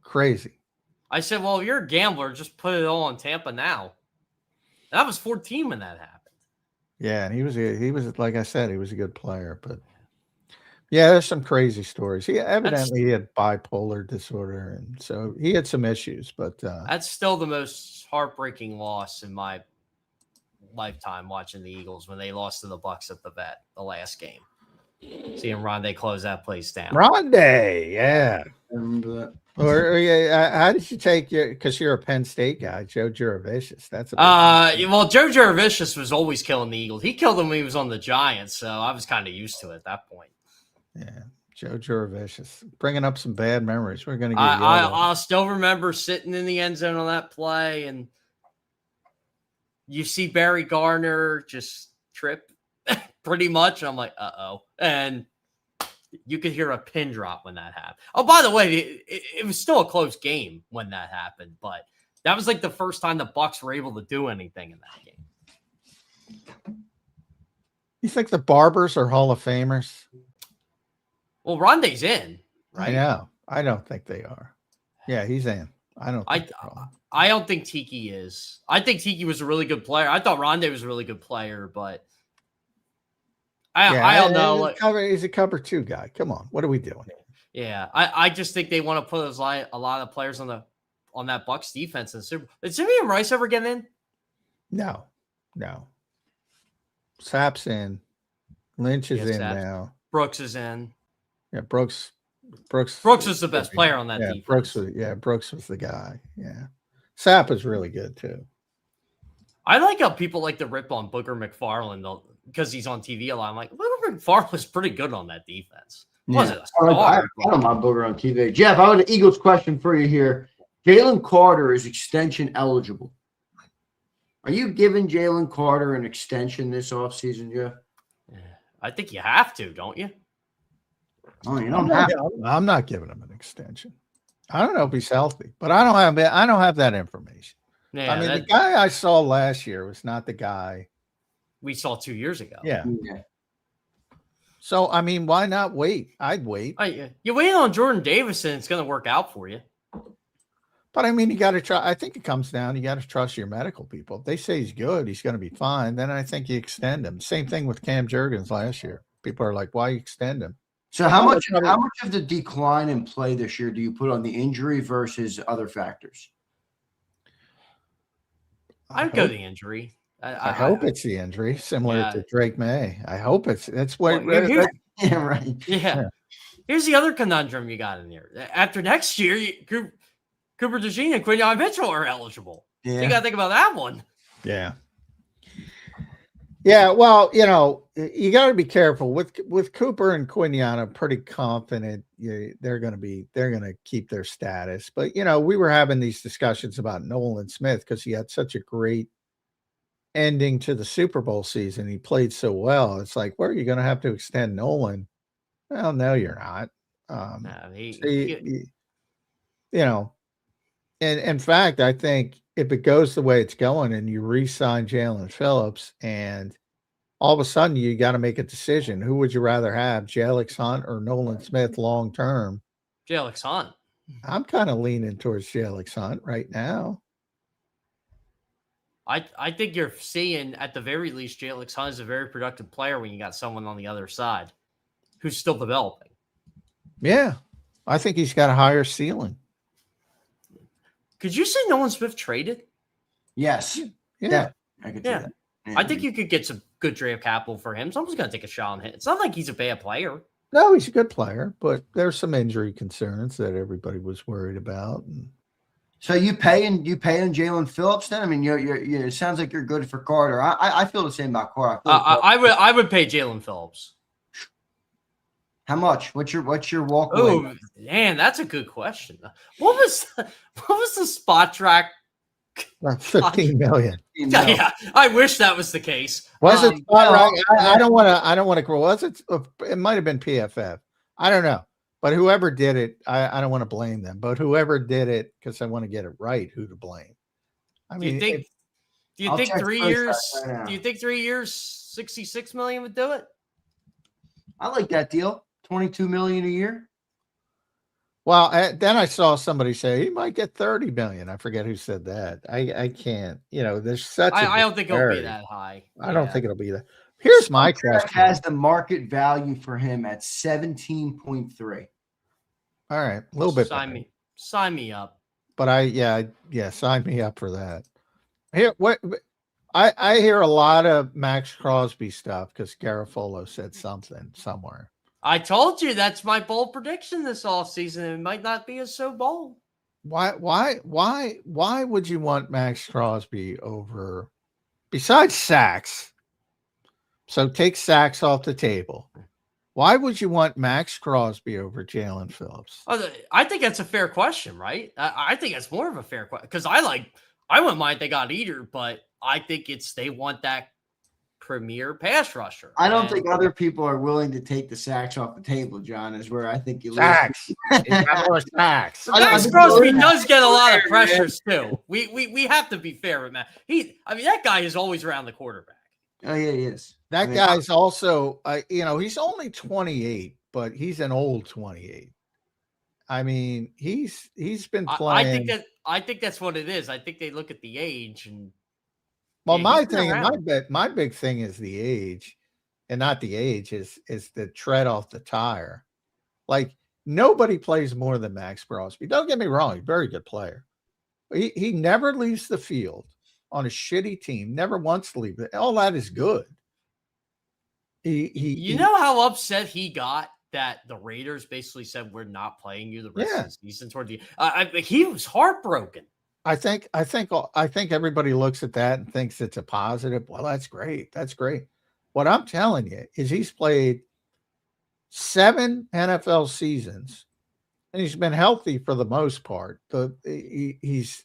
Crazy. I said, well, if you're a gambler, just put it all on Tampa now. And I was 14 when that happened. Yeah, and he was like I said, he was a good player, but yeah, there's some crazy stories. He evidently had bipolar disorder, and so he had some issues, but that's still the most heartbreaking loss in my lifetime watching the Eagles when they lost to the Bucs at the Vet the last game. Seeing Rondé close that place down. Rondé, yeah. I remember that. Or how did you take your? Because you're a Penn State guy, Joe Juravicious. That's a well, Joe Juravicious was always killing the Eagles. He killed them when he was on the Giants, so I was kind of used to it at that point. Yeah, Joe Juravicious, bringing up some bad memories. We're going to get. I'll still remember sitting in the end zone on that play, and you see Barry Garner just trip, pretty much. And I'm like, uh-oh, and you could hear a pin drop when that happened. Oh, by the way, it was still a close game when that happened, but that was like the first time the Bucs were able to do anything in that game. You think the Barbers are Hall of Famers? Well, Rondé's in, right? I know. I don't think they are. Yeah, he's in. I don't think Tiki is. I think Tiki was a really good player. I thought Rondé was a really good player, but I don't know. He's a cover 2 guy. Come on, what are we doing? Yeah, I just think they want to put a lot of players on that Bucs defense in the Super Bowl. Did Simeon Rice ever get in? No. Sapp's in. Lynch is in now. Brooks is in. Yeah, Brooks was the best player on that defense. Brooks was the guy. Yeah. Sapp is really good too. I like how people like to rip on Booger McFarland though, because he's on TV a lot. I'm like, Booger McFarland was pretty good on that defense. Wasn't a star. I don't mind Booger on TV. Jeff, I have an Eagles question for you here. Jaylen Carter is extension eligible. Are you giving Jaylen Carter an extension this offseason, Jeff? I think you have to, don't you? Oh, you don't have to. I'm not giving him an extension. I don't know if he's healthy, but I don't have that information. Yeah, I mean, the guy I saw last year was not the guy we saw 2 years ago. Yeah. So, I mean, why not wait? I'd wait. You wait on Jordan Davis and it's going to work out for you. But, I mean, you got to try. I think it comes down. You got to trust your medical people. If they say he's good, he's going to be fine. Then I think you extend him. Same thing with Cam Jurgens last year. People are like, why extend him? So how much of the decline in play this year do you put on the injury versus other factors? I'd go the injury. I hope it's the injury, similar to Drake May. I hope that's what. Yeah, right. Yeah. Here's the other conundrum you got in there. After next year, Cooper DeJean and Quinyon Mitchell are eligible. Yeah. So you got to think about that one. Yeah. Yeah, well, you got to be careful with Cooper and Quinyon. I'm pretty confident they're going to keep their status. But we were having these discussions about Nolan Smith because he had such a great ending to the Super Bowl season. He played so well. It's like, where are you going to have to extend Nolan? Well, no, you're not. And in fact, I think if it goes the way it's going and you re-sign Jaylen Phillips and all of a sudden you got to make a decision, who would you rather have, Jalix Hunt or Nolan Smith long term? Jalix Hunt. I'm kind of leaning towards Jalix Hunt right now. I think you're seeing at the very least Jalix Hunt is a very productive player when you got someone on the other side who's still developing. Yeah, I think he's got a higher ceiling. Could you say Nolan Smith traded? Yes. Yeah. I could do that. Yeah. I think you could get some good draft capital for him. Someone's going to take a shot on him. It's not like he's a bad player. No, he's a good player, but there's some injury concerns that everybody was worried about. So you paying Jaylen Phillips then? I mean, it sounds like you're good for Carter. I feel the same about Carter. I would pay Jaylen Phillips. How much? What's your walk away? Oh man, that's a good question. What was the spot track? 15 million. Yeah, I wish that was the case. Was it spot right? I don't want to grow. Was it? It might have been PFF. I don't know. But whoever did it, I don't want to blame them. But whoever did it, because I want to get it right, who to blame. I mean, do you think 3 years? Do you think 3 years, 66 million would do it? I like that deal. 22 million a year. Well, then I saw somebody say he might get 30 million. I forget who said that. I can't. There's such. I don't think it'll be that high. I don't think it'll be that. Here's my question. Has the market value for him at 17.3. All right, a little bit. Sign me up. But sign me up for that. Here, what I hear a lot of Max Crosby stuff because Garofalo said something somewhere. I told you that's my bold prediction this offseason. It might not be so bold. Why would you want Max Crosby over besides sacks? So take sacks off the table. Why would you want Max Crosby over Jaylen Phillips? I think that's a fair question, right? I think that's more of a fair question because I wouldn't mind if they got either, but I think they want that premier pass rusher. I don't think other people are willing to take the sacks off the table, John, is where I think you lose. Sacks. Sacks. Max Crosby does get a lot of pressures too. We have to be fair with Matt. That guy is always around the quarterback. Oh yeah, he is. That guy's also, he's only 28, but he's an old 28. I mean, he's been playing. I think that's what it is. I think they look at the age and. Well, my big thing is the age, and not the age is the tread off the tire. Like nobody plays more than Max Crosby. Don't get me wrong, he's a very good player. He never leaves the field on a shitty team. Never wants to leave it. All that is good. You know how upset he got that the Raiders basically said we're not playing you the rest of the season toward the. He was heartbroken. I think everybody looks at that and thinks it's a positive. Well, that's great. That's great. What I'm telling you is he's played 7 NFL seasons, and he's been healthy for the most part. He's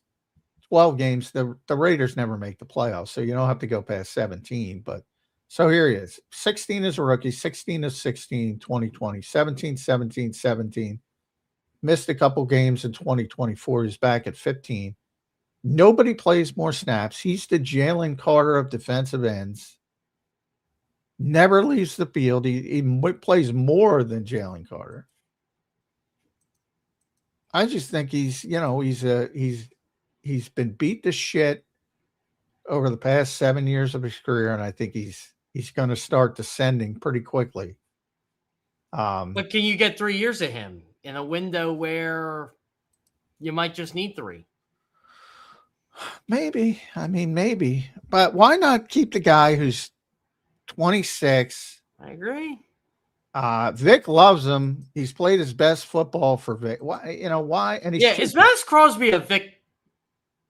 12 games. The Raiders never make the playoffs, so you don't have to go past 17. But so here he is, 16 as a rookie, 16 as 16, 2020, 17, 17, 17. Missed a couple games in 2024. He's back at 15. Nobody plays more snaps. He's the Jaylen Carter of defensive ends. Never leaves the field. He plays more than Jaylen Carter. I just think he's been beat to shit over the past 7 years of his career, and I think he's going to start descending pretty quickly. But can you get 3 years of him in a window where you might just need 3? Maybe. Maybe. But why not keep the guy who's 26? I agree. Vic loves him. He's played his best football for Vic. Why? Why? And is Max Crosby a Vic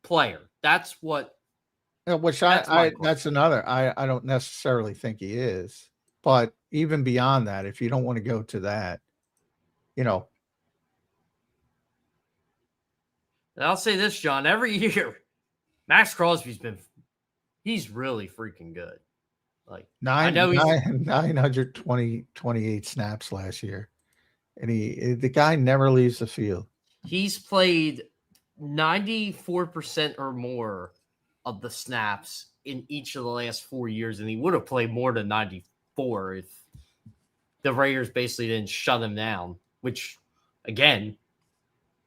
player? That's what. Which that's another. I don't necessarily think he is. But even beyond that, if you don't want to go to that, And I'll say this, John. Every year, Max Crosby's he's really freaking good. Like 928 snaps last year. And the guy never leaves the field. He's played 94% or more of the snaps in each of the last 4 years, and he would have played more than 94 if the Raiders basically didn't shut him down, which, again,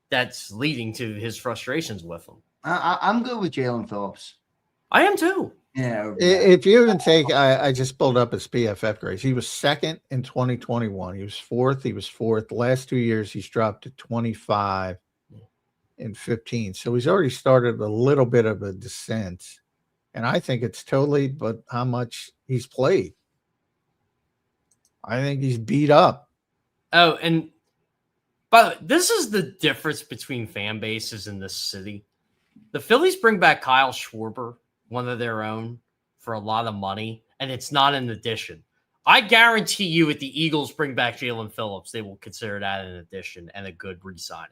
that's leading to his frustrations with him. I'm good with Jaylen Phillips. I am too. Yeah. If you even take, I just pulled up his PFF grades. He was second in 2021. He was fourth. The last 2 years, he's dropped to 25 and 15. So he's already started a little bit of a descent. And I think it's totally, but how much he's played. I think he's beat up. Oh, but this is the difference between fan bases in this city. The Phillies bring back Kyle Schwarber, one of their own, for a lot of money, and it's not an addition. I guarantee you, if the Eagles bring back Jaylen Phillips, they will consider that an addition and a good re-signing.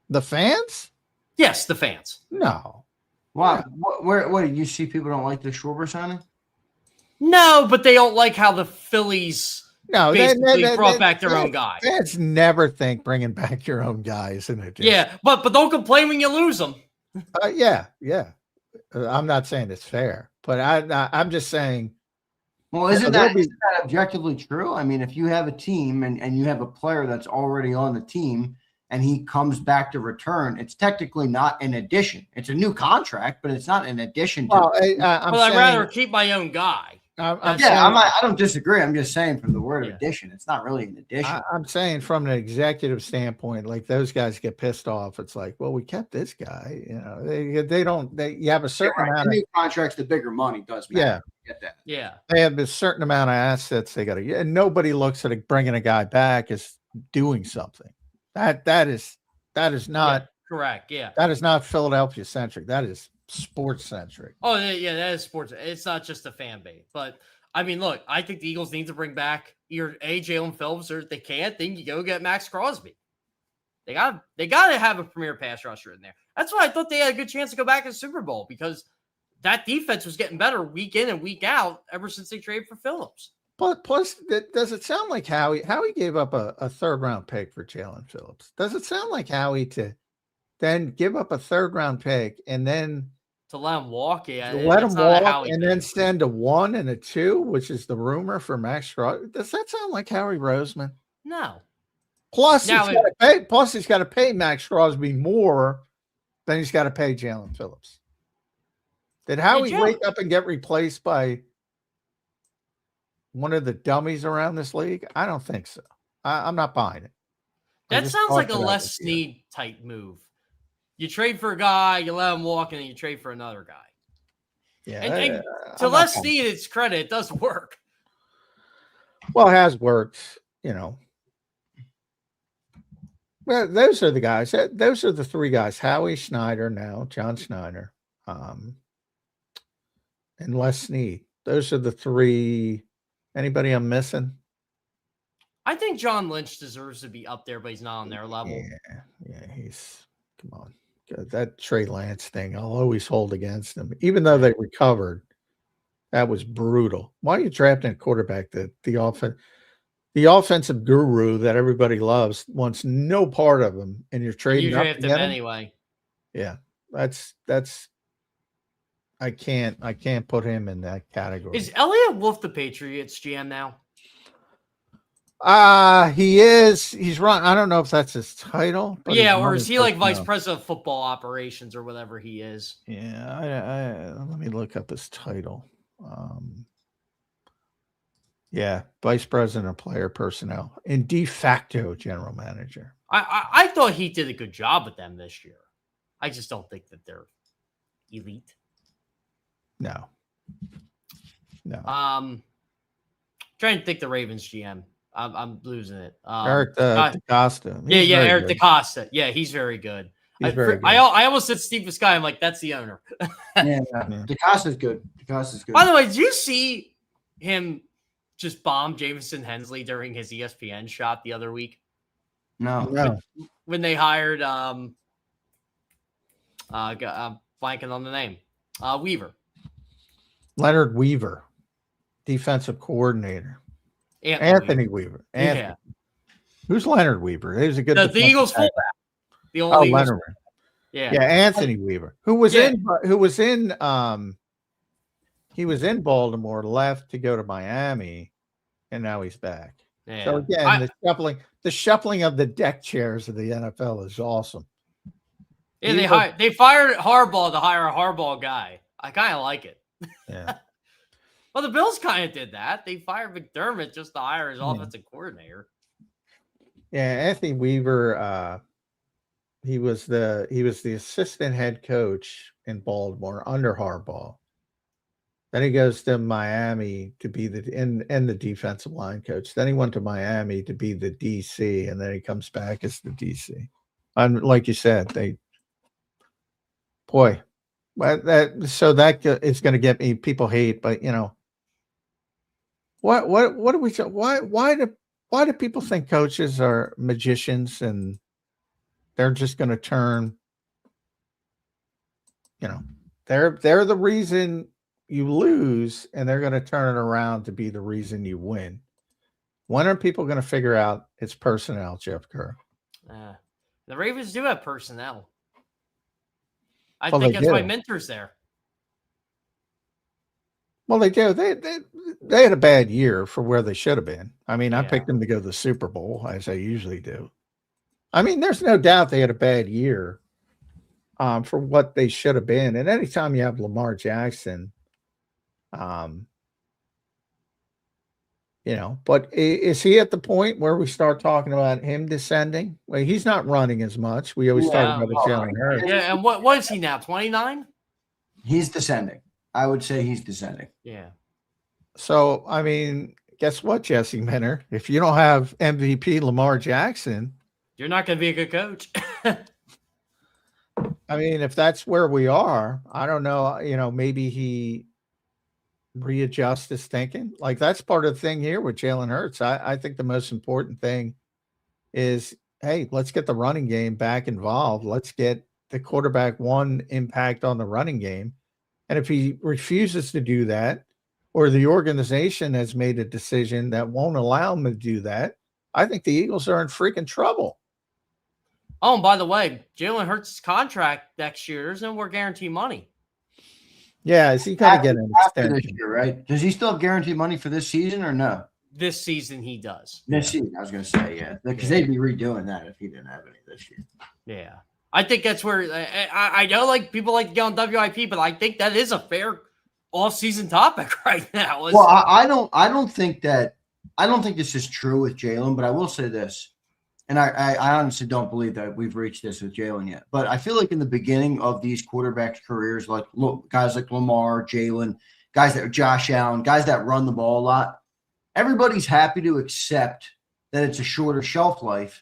The fans? Yes, the fans. No. Wow. What did you see? People don't like the Schwarber signing? No, but they don't like how the Phillies basically brought back their own guy. Fans never think bringing back your own guy is an addition. Yeah, but don't complain when you lose them. Yeah. I'm not saying it's fair, but I'm just saying. Well, isn't that objectively true? I mean, if you have a team and you have a player that's already on the team and he comes back to return, it's technically not an addition. It's a new contract, but it's not an addition. I'd rather keep my own guy. I don't disagree. I'm just saying from the word addition, it's not really an addition. I'm saying from an executive standpoint, like those guys get pissed off. It's like, well, we kept this guy. You know, you have a certain amount of new contracts, the bigger money does matter. Yeah. Get that. Yeah. They have a certain amount of assets they got to, and nobody looks at bringing a guy back as doing something. That is not correct. Yeah. That is not Philadelphia centric. That is sports centric. Oh yeah, that is sports. It's not just a fan base, but I mean, look, I think the Eagles need to bring back either Jaylen Phillips, or if they can't, then you go get Max Crosby. They got to have a premier pass rusher in there. That's why I thought they had a good chance to go back in the Super Bowl, because that defense was getting better week in and week out ever since they traded for Phillips. But plus, does it sound like Howie gave up a third round pick for Jaylen Phillips? Does it sound like Howie to then give up a third round pick and then to let him walk? Yeah, let him walk and then send a 1 and a 2, which is the rumor for Max Crosby. Does that sound like Howie Roseman? No. Plus, he's got to pay Max Crosby more than he's got to pay Jaylen Phillips. Did Howie wake up and get replaced by one of the dummies around this league? I don't think so. I'm not buying it. That sounds like a Les Snead type move. You trade for a guy, you let him walk, and then you trade for another guy. Yeah. And to Les Snead, its credit, it does work. Well, it has worked, you know. Well, those are the guys. Those are the three guys. Howie, Schneider now, John Schneider, and Les Snead. Those are the three. Anybody I'm missing? I think John Lynch deserves to be up there, but he's not on their level. Yeah, come on. That Trey Lance thing, I'll always hold against them. Even though they recovered, that was brutal. Why are you drafting a quarterback that the offensive guru that everybody loves wants no part of him, and you're trading up to get him anyway? Yeah, that's. I can't put him in that category. Is Elliott Wolf the Patriots GM now? He is. He's run. I don't know if that's his title. But or is he like vice president of football operations or whatever he is? Yeah, let me look up his title. Yeah, vice president of player personnel and de facto general manager. I thought he did a good job with them this year. I just don't think that they're elite. No. Trying to think the Ravens GM. I'm losing it. Eric DeCosta. Eric DeCosta. Yeah, he's very good. I almost said Steve Biscay. I'm like, that's the owner. DeCosta's good. By the way, did you see him just bomb Jamison Hensley during his ESPN shot the other week? No. When they hired I'm blanking on the name. Weaver. Leonard Weaver, defensive coordinator. Anthony Weaver. Yeah. Who's Leonard Weaver? He was a good the Eagles fullback. The only Leonard. Yeah, Anthony Weaver, who was in Baltimore, left to go to Miami, and now he's back. Yeah. So again, the shuffling of the deck chairs of the NFL is awesome. Yeah, they fired Harbaugh to hire a Harbaugh guy. I kind of like it. Yeah. Well, the Bills kind of did that. They fired McDermott just to hire his offensive coordinator. Yeah, Anthony Weaver. He was the assistant head coach in Baltimore under Harbaugh. Then he goes to Miami to be and the defensive line coach. Then he went to Miami to be the DC, and then he comes back as the DC. And like you said, that is going to get me. People hate, but what do we? Why do people think coaches are magicians and they're just going to turn? They're the reason you lose, and they're going to turn it around to be the reason you win. When are people going to figure out it's personnel, Jeff Kerr? The Ravens do have personnel. I think that's why Minter's there. Well, they do. They had a bad year for where they should have been. I mean, I picked them to go to the Super Bowl, as I usually do. I mean, there's no doubt they had a bad year for what they should have been. And anytime you have Lamar Jackson, but is he at the point where we start talking about him descending? Well, he's not running as much. We always talk about Jalen Hurts. Yeah, and what is he now? 29? He's descending. I would say he's descending. Yeah. So, I mean, guess what, Jesse Minter? If you don't have MVP Lamar Jackson, you're not going to be a good coach. I mean, if that's where we are, I don't know. Maybe he readjusts his thinking. Like, that's part of the thing here with Jalen Hurts. I think the most important thing is, hey, let's get the running game back involved. Let's get the quarterback one impact on the running game. And if he refuses to do that, or the organization has made a decision that won't allow him to do that, I think the Eagles are in freaking trouble. Oh, and by the way, Jalen Hurts' contract next year, there's no more guarantee money. Yeah, is he going to get an extension this year, right? Does he still have guaranteed money for this season or no? This season he does. This season, I was going to say, yeah. Because they'd be redoing that if he didn't have any this year. Yeah. I think that's where I know like people like to get on WIP, but I think that is a fair off-season topic right now. Well, I don't think this is true with Jalen, but I will say this. And I honestly don't believe that we've reached this with Jalen yet. But I feel like in the beginning of these quarterbacks' careers, like guys like Lamar, Jalen, guys that are Josh Allen, guys that run the ball a lot, everybody's happy to accept that it's a shorter shelf life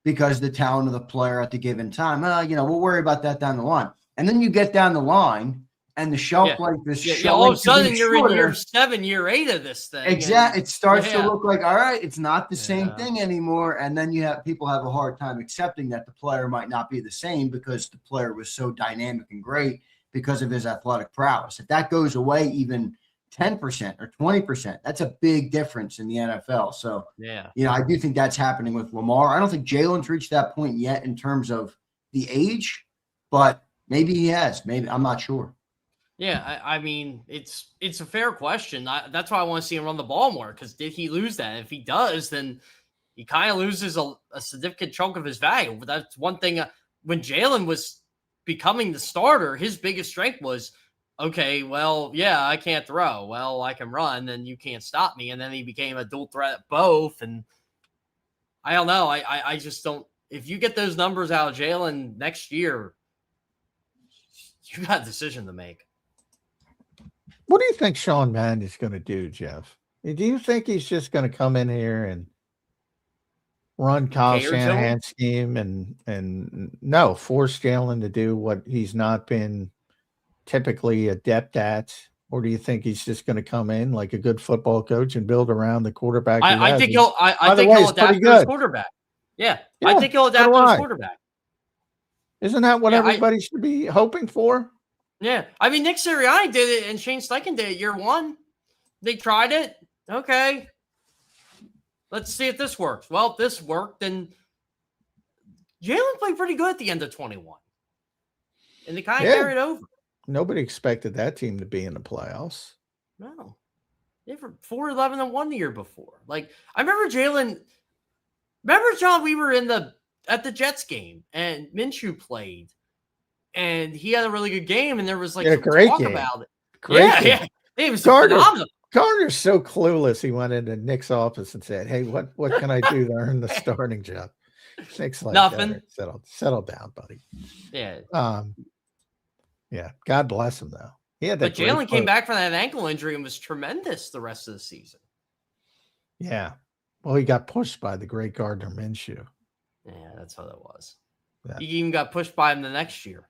because the talent of the player at the given time. We'll worry about that down the line. And then you get down the line, and the shelf life is all of a sudden you're in year 7, year 8 of this thing. Exactly. It starts to look like, all right, it's not the same thing anymore. And then people have a hard time accepting that the player might not be the same because the player was so dynamic and great because of his athletic prowess. If that goes away even 10% or 20%, that's a big difference in the NFL. So, I do think that's happening with Lamar. I don't think Jalen's reached that point yet in terms of the age, but maybe he has. Maybe, I'm not sure. Yeah, I mean, it's a fair question. That's why I want to see him run the ball more, because did he lose that? If he does, then he kind of loses a significant chunk of his value. But that's one thing. When Jalen was becoming the starter, his biggest strength was, okay, well, yeah, I can't throw. Well, I can run, and you can't stop me. And then he became a dual threat at both. And I don't know. I just don't. If you get those numbers out of Jalen next year, you got a decision to make. What do you think Sean Mann is going to do, Jeff? Do you think he's just going to come in here and run Kyle Shanahan's scheme and force Jalen to do what he's not been typically adept at? Or do you think he's just going to come in like a good football coach and build around the quarterback? I think he'll adapt to his quarterback. Yeah, I think he'll adapt to his quarterback. Isn't that what everybody should be hoping for? Yeah, I mean, Nick Sirianni did it, and Shane Steichen did it year 1. They tried it. Okay, let's see if this works. Well, if this worked, then Jalen played pretty good at the end of 21, and they kind of carried over. Nobody expected that team to be in the playoffs. No, they were 4-11-1 the year before. Like, I remember Jalen. Remember, John, we were at the Jets game, and Minshew played. And he had a really good game, and there was like a great talk about it. Great game. It was phenomenal. Carter's so clueless. He went into Nick's office and said, "Hey, what can I do to earn the starting job?" Nick's like, nothing. Settle down, buddy. Yeah. Yeah. God bless him, though. But Jaylen came back from that ankle injury and was tremendous the rest of the season. Yeah. Well, he got pushed by the great Gardner Minshew. Yeah, that's how that was. Yeah. He even got pushed by him the next year.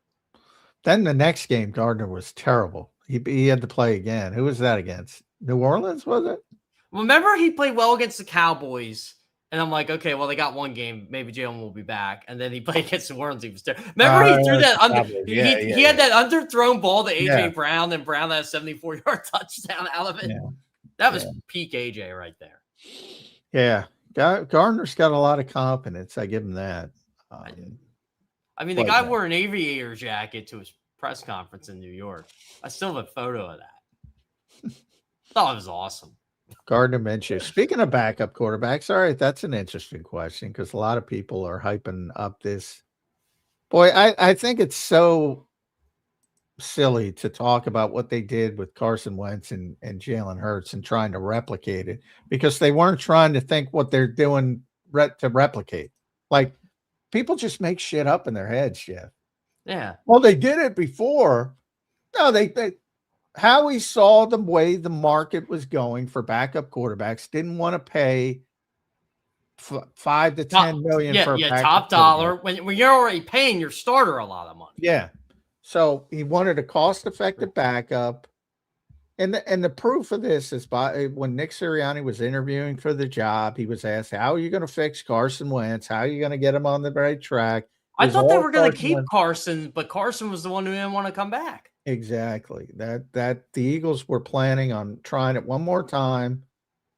Then the next game, Gardner was terrible. He had to play again. Who was that against? New Orleans, was it? Remember, he played well against the Cowboys. And I'm like, okay, well, they got one game. Maybe Jaylen will be back. And then he played against New Orleans. He was terrible. Remember, he threw that under. He had that underthrown ball to AJ Brown, and Brown had a 74-yard touchdown out of it. Yeah. That was peak AJ right there. Yeah. Gardner's got a lot of confidence. I give him that. I mean, the guy wore an aviator jacket to his press conference in New York. I still have a photo of that. Thought it was awesome. Gardner Minshew. Speaking of backup quarterbacks, all right, that's an interesting question because a lot of people are hyping up this. Boy, I think it's so silly to talk about what they did with Carson Wentz and Jalen Hurts and trying to replicate it because they weren't trying to think what they're doing to replicate. Like, people just make shit up in their heads, Jeff. Yeah. Well, they did it before. No, they Howie saw the way the market was going for backup quarterbacks, didn't want to pay $5 to $10 million for a top dollar when you're already paying your starter a lot of money. Yeah. So he wanted a cost-effective backup. And the proof of this is when Nick Sirianni was interviewing for the job, he was asked, how are you going to fix Carson Wentz? How are you going to get him on the right track? I thought they were going to keep Carson, but Carson was the one who didn't want to come back. Exactly. That the Eagles were planning on trying it one more time.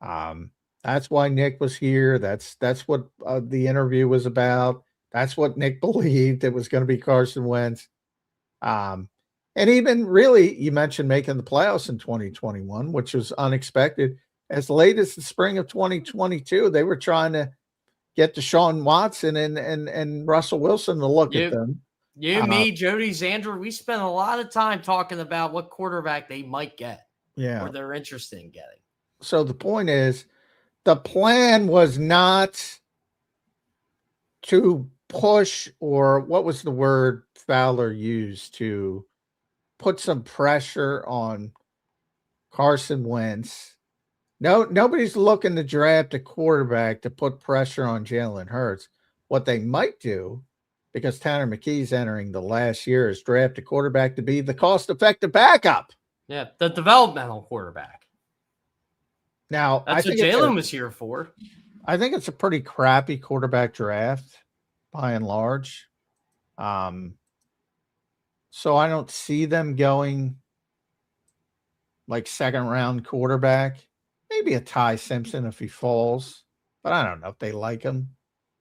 That's why Nick was here. That's what the interview was about. That's what Nick believed it was going to be Carson Wentz. And even really, you mentioned making the playoffs in 2021, which was unexpected. As late as the spring of 2022, they were trying to get Deshaun Watson and Russell Wilson to look at them. Me, Jody, Zander, we spent a lot of time talking about what quarterback they might get. Yeah. Or they're interested in getting. So the point is, the plan was not to push, or what was the word Fowler used, to put some pressure on Carson Wentz. No, nobody's looking to draft a quarterback to put pressure on Jalen Hurts. What they might do, because Tanner McKee's entering the last year, is draft a quarterback to be the cost-effective backup. Yeah, the developmental quarterback. Now, that's what Jalen was here for. I think it's a pretty crappy quarterback draft, by and large. So I don't see them going like second-round quarterback. Maybe a Ty Simpson if he falls, but I don't know if they like him.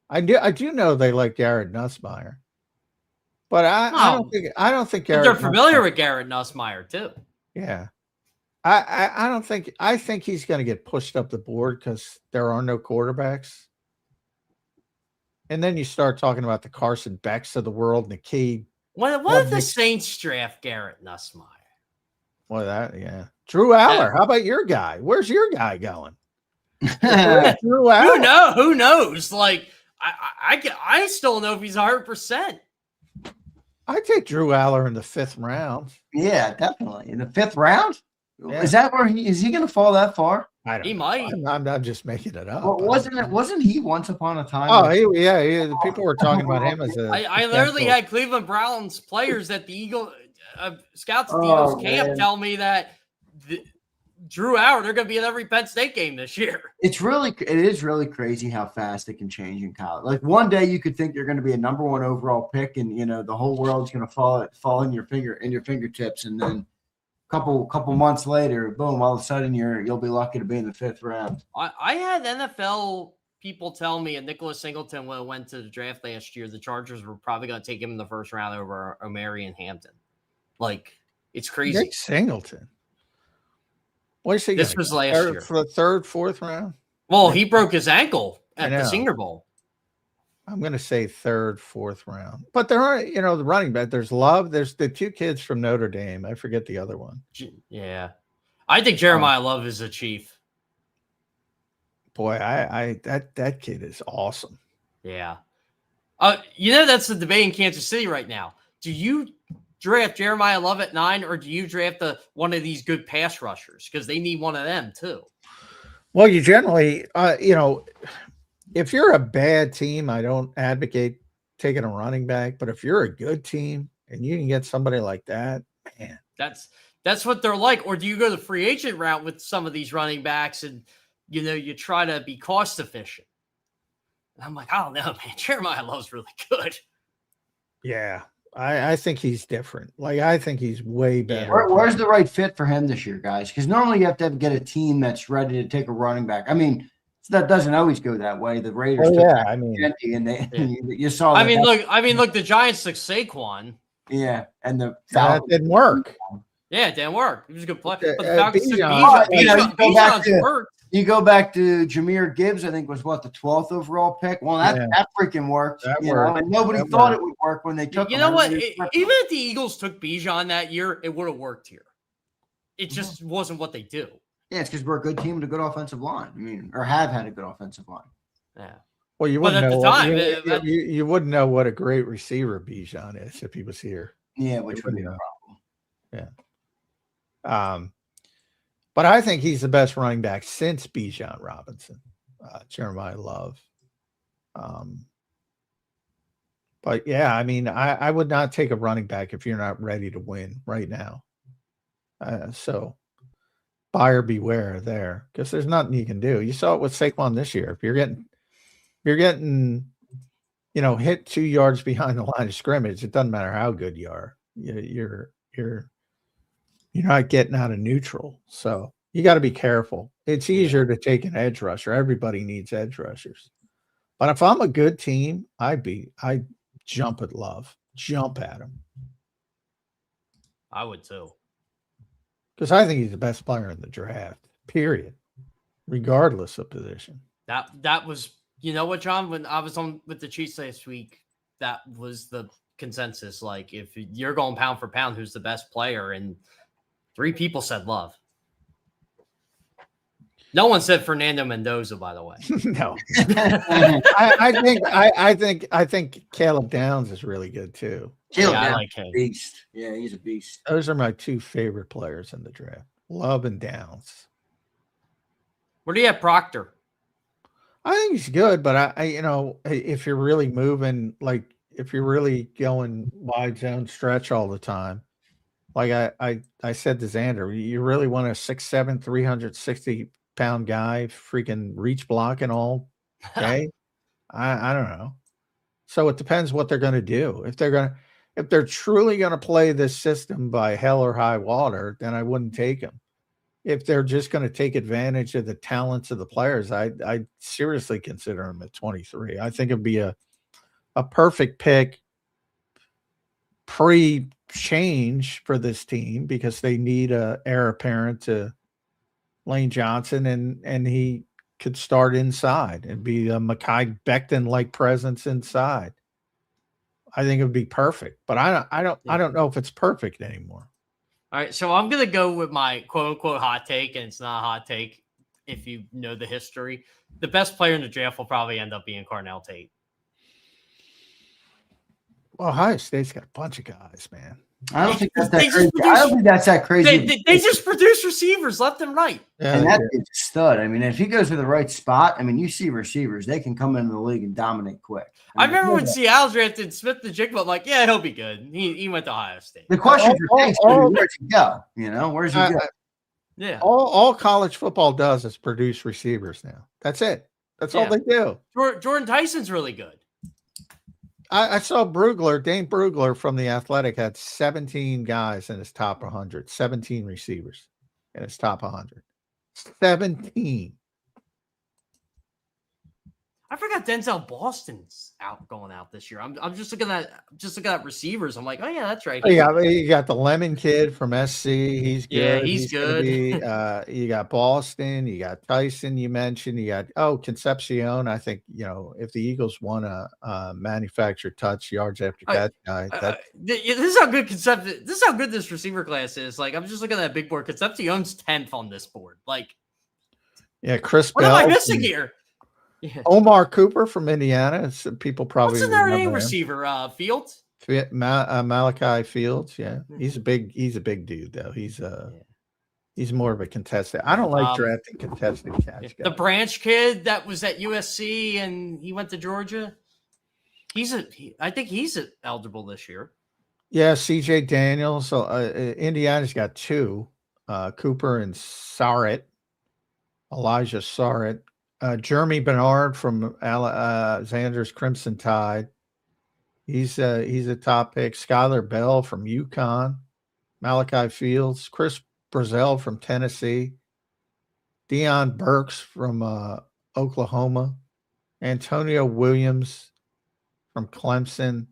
I do know they like Garrett Nussmeier, but I don't think Garrett. They're familiar with Garrett Nussmeier too. Yeah, I think he's going to get pushed up the board because there are no quarterbacks. And then you start talking about the Carson Becks of the world and the key. What if the Saints draft Garrett Nussmeier? Well, yeah. Drew Aller. How about your guy? Where's your guy going? Drew Aller. Who knows? Like, I still don't know if he's 100%. I take Drew Aller in the 5th round. Yeah, definitely. In the 5th round? Yeah. Is that where is he going to fall that far? I don't know. He might. I'm just making it up. Well, wasn't he once upon a time? Oh, people were talking about him as a. I literally had Cleveland Browns players at the Eagle scouts at the Eagles camp tell me that Drew Aller, they're going to be at every Penn State game this year. It is really crazy how fast it can change in college. Like, one day you could think you're going to be a number 1 overall pick, and the whole world's going to fall in your fingertips, and then couple months later, boom, all of a sudden you'll be lucky to be in the 5th round. I had NFL people tell me, and Nicholas Singleton went to the draft last year, the Chargers were probably going to take him in the 1st round over Omari and Hampton. Like, it's crazy. Nick Singleton. What is he? This was last year for the 3rd, 4th round. Well, he broke his ankle at the Senior Bowl. I'm going to say 3rd, 4th round. But there are, the running back. There's Love. There's the 2 kids from Notre Dame. I forget the other one. Yeah. I think Jeremiah Love is a Chief. Boy, that kid is awesome. Yeah. That's the debate in Kansas City right now. Do you draft Jeremiah Love at 9, or do you draft one of these good pass rushers? Because they need one of them too. Well, you generally, if you're a bad team, I don't advocate taking a running back. But if you're a good team and you can get somebody like that, man, that's what they're like. Or do you go the free agent route with some of these running backs and you try to be cost efficient? And I'm like, I don't know, man. Jeremiah Love's really good. Yeah, I think he's different. Like, I think he's way better. Where's the right fit for him this year, guys? Because normally you have to get a team that's ready to take a running back. I mean, that doesn't always go that way. The Raiders, you saw. Look, the Giants took Saquon. Yeah, and that didn't work. Yeah, it didn't work. He was a good player. But the Falcons took Bijan's worked. You go back to Jahmyr Gibbs, I think was the 12th overall pick. Well, that freaking worked. And nobody thought it would work when they took him. You know what? Even if the Eagles took Bijan that year, it would have worked here. It just wasn't what they do. Yeah, it's because we're a good team with a good offensive line. I mean, or have had a good offensive line. Yeah. Well, you wouldn't know. You wouldn't know what a great receiver Bijan is if he was here. Yeah, which would be a problem. Yeah. But I think he's the best running back since Bijan Robinson, Jeremiah Love. But yeah, I mean, I would not take a running back if you're not ready to win right now. So buyer beware there, because there's nothing you can do. You saw it with Saquon this year. If you're getting, hit 2 yards behind the line of scrimmage, it doesn't matter how good you are. You're not getting out of neutral. So you got to be careful. It's easier to take an edge rusher. Everybody needs edge rushers. But if I'm a good team, I'd jump at Love. Jump at him. I would too. Because I think he's the best player in the draft, period. Regardless of position. That was, you know what, John? When I was on with the Chiefs last week, that was the consensus. Like, if you're going pound for pound, who's the best player? And 3 people said Love. No one said Fernando Mendoza, by the way. No. I think Caleb Downs is really good too. I like him. Beast. Yeah, he's a beast. Those are my 2 favorite players in the draft. Love and Downs. Where do you have Proctor? I think he's good, but if you're really moving, like if you're really going wide zone stretch all the time, like I said to Zander, you really want a 6'7", 360-pound guy, freaking reach block and all. Okay. I don't know. So it depends what they're going to do. If they're truly going to play this system by hell or high water, then I wouldn't take them. If they're just going to take advantage of the talents of the players, I'd seriously consider them at 23. I think it'd be a perfect pick pre-change for this team because they need a heir apparent to Lane Johnson, and he could start inside and be a Mekhi Becton-like presence inside. I think it would be perfect, but I don't know if it's perfect anymore. All right, so I'm gonna go with my quote unquote hot take, and it's not a hot take if you know the history. The best player in the draft will probably end up being Carnell Tate. Well, Ohio State's got a bunch of guys, man. I don't think that's that crazy. I don't think that's that crazy. They just produce receivers left and right. Yeah, and that is a stud. I mean, if he goes to the right spot, I mean, you see receivers, they can come into the league and dominate quick. I remember when Seattle drafted Smith the JAKIB, I'm like, yeah, he'll be good. He went to Ohio State. The question is, where's he go? Where's he go? Yeah. All college football does is produce receivers now. That's it. That's all they do. Jordan Tyson's really good. I saw Dane Brugler from The Athletic had 17 guys in his top 100, 17 receivers in his top 100. 17. I forgot Denzel Boston's going out this year. I'm just looking at receivers. I'm like, oh yeah, that's right. You got the Lemon kid from SC. He's good. Yeah, he's good. You got Boston. You got Tyson. You mentioned. You got Concepcion. I think if the Eagles want a manufactured touch yards after catch guy. This is how good This is how good this receiver class is. Like, I'm just looking at that big board. Concepcion's 10th on this board. Like, yeah, Chris. What Bell am I missing here? Yeah. Omar Cooper from Indiana. People probably what's the Notre Dame receiver? Fields. Malachi Fields, yeah, he's a big dude though. He's more of a contested. I don't like drafting contested catch guys. The Branch kid that was at USC and he went to Georgia. I think he's eligible this year. Yeah, CJ Daniels. So Indiana's got two, Cooper and Elijah Sarrett. Jeremy Bernard from Xander's Crimson Tide. He's a top pick. Skylar Bell from UConn. Malachi Fields. Chris Brazell from Tennessee. Deion Burks from Oklahoma. Antonio Williams from Clemson.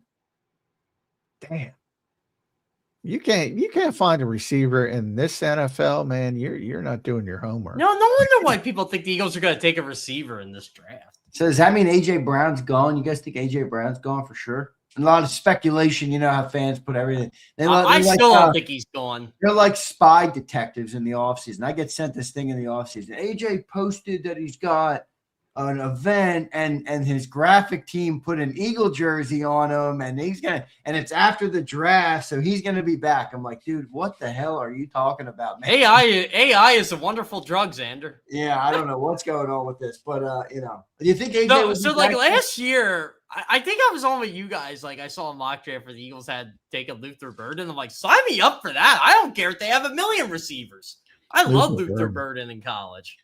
Damn. You can't find a receiver in this NFL, man. You're not doing your homework. No wonder why people think the Eagles are going to take a receiver in this draft. So does that mean AJ Brown's gone? You guys think AJ Brown's gone for sure? A lot of speculation. You know how fans put everything. I still don't think he's gone. They're like spy detectives in the offseason. I get sent this thing in the offseason. AJ posted that he's got an event and his graphic team put an Eagle jersey on him and it's after the draft, so he's gonna be back. I'm like, dude, what the hell are you talking about, man? AI is a wonderful drug, Zander. Yeah, I don't know what's going on with this, but do you think AJ so like last year, I think I was on with you guys. Like I saw a mock draft where the Eagles had taken Luther Burden. I'm like, sign me up for that. I don't care if they have a million receivers. I love Luther Burden in college.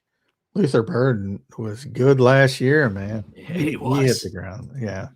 Luther Burden was good last year, man. Yeah, he was. He hit the ground. Yeah.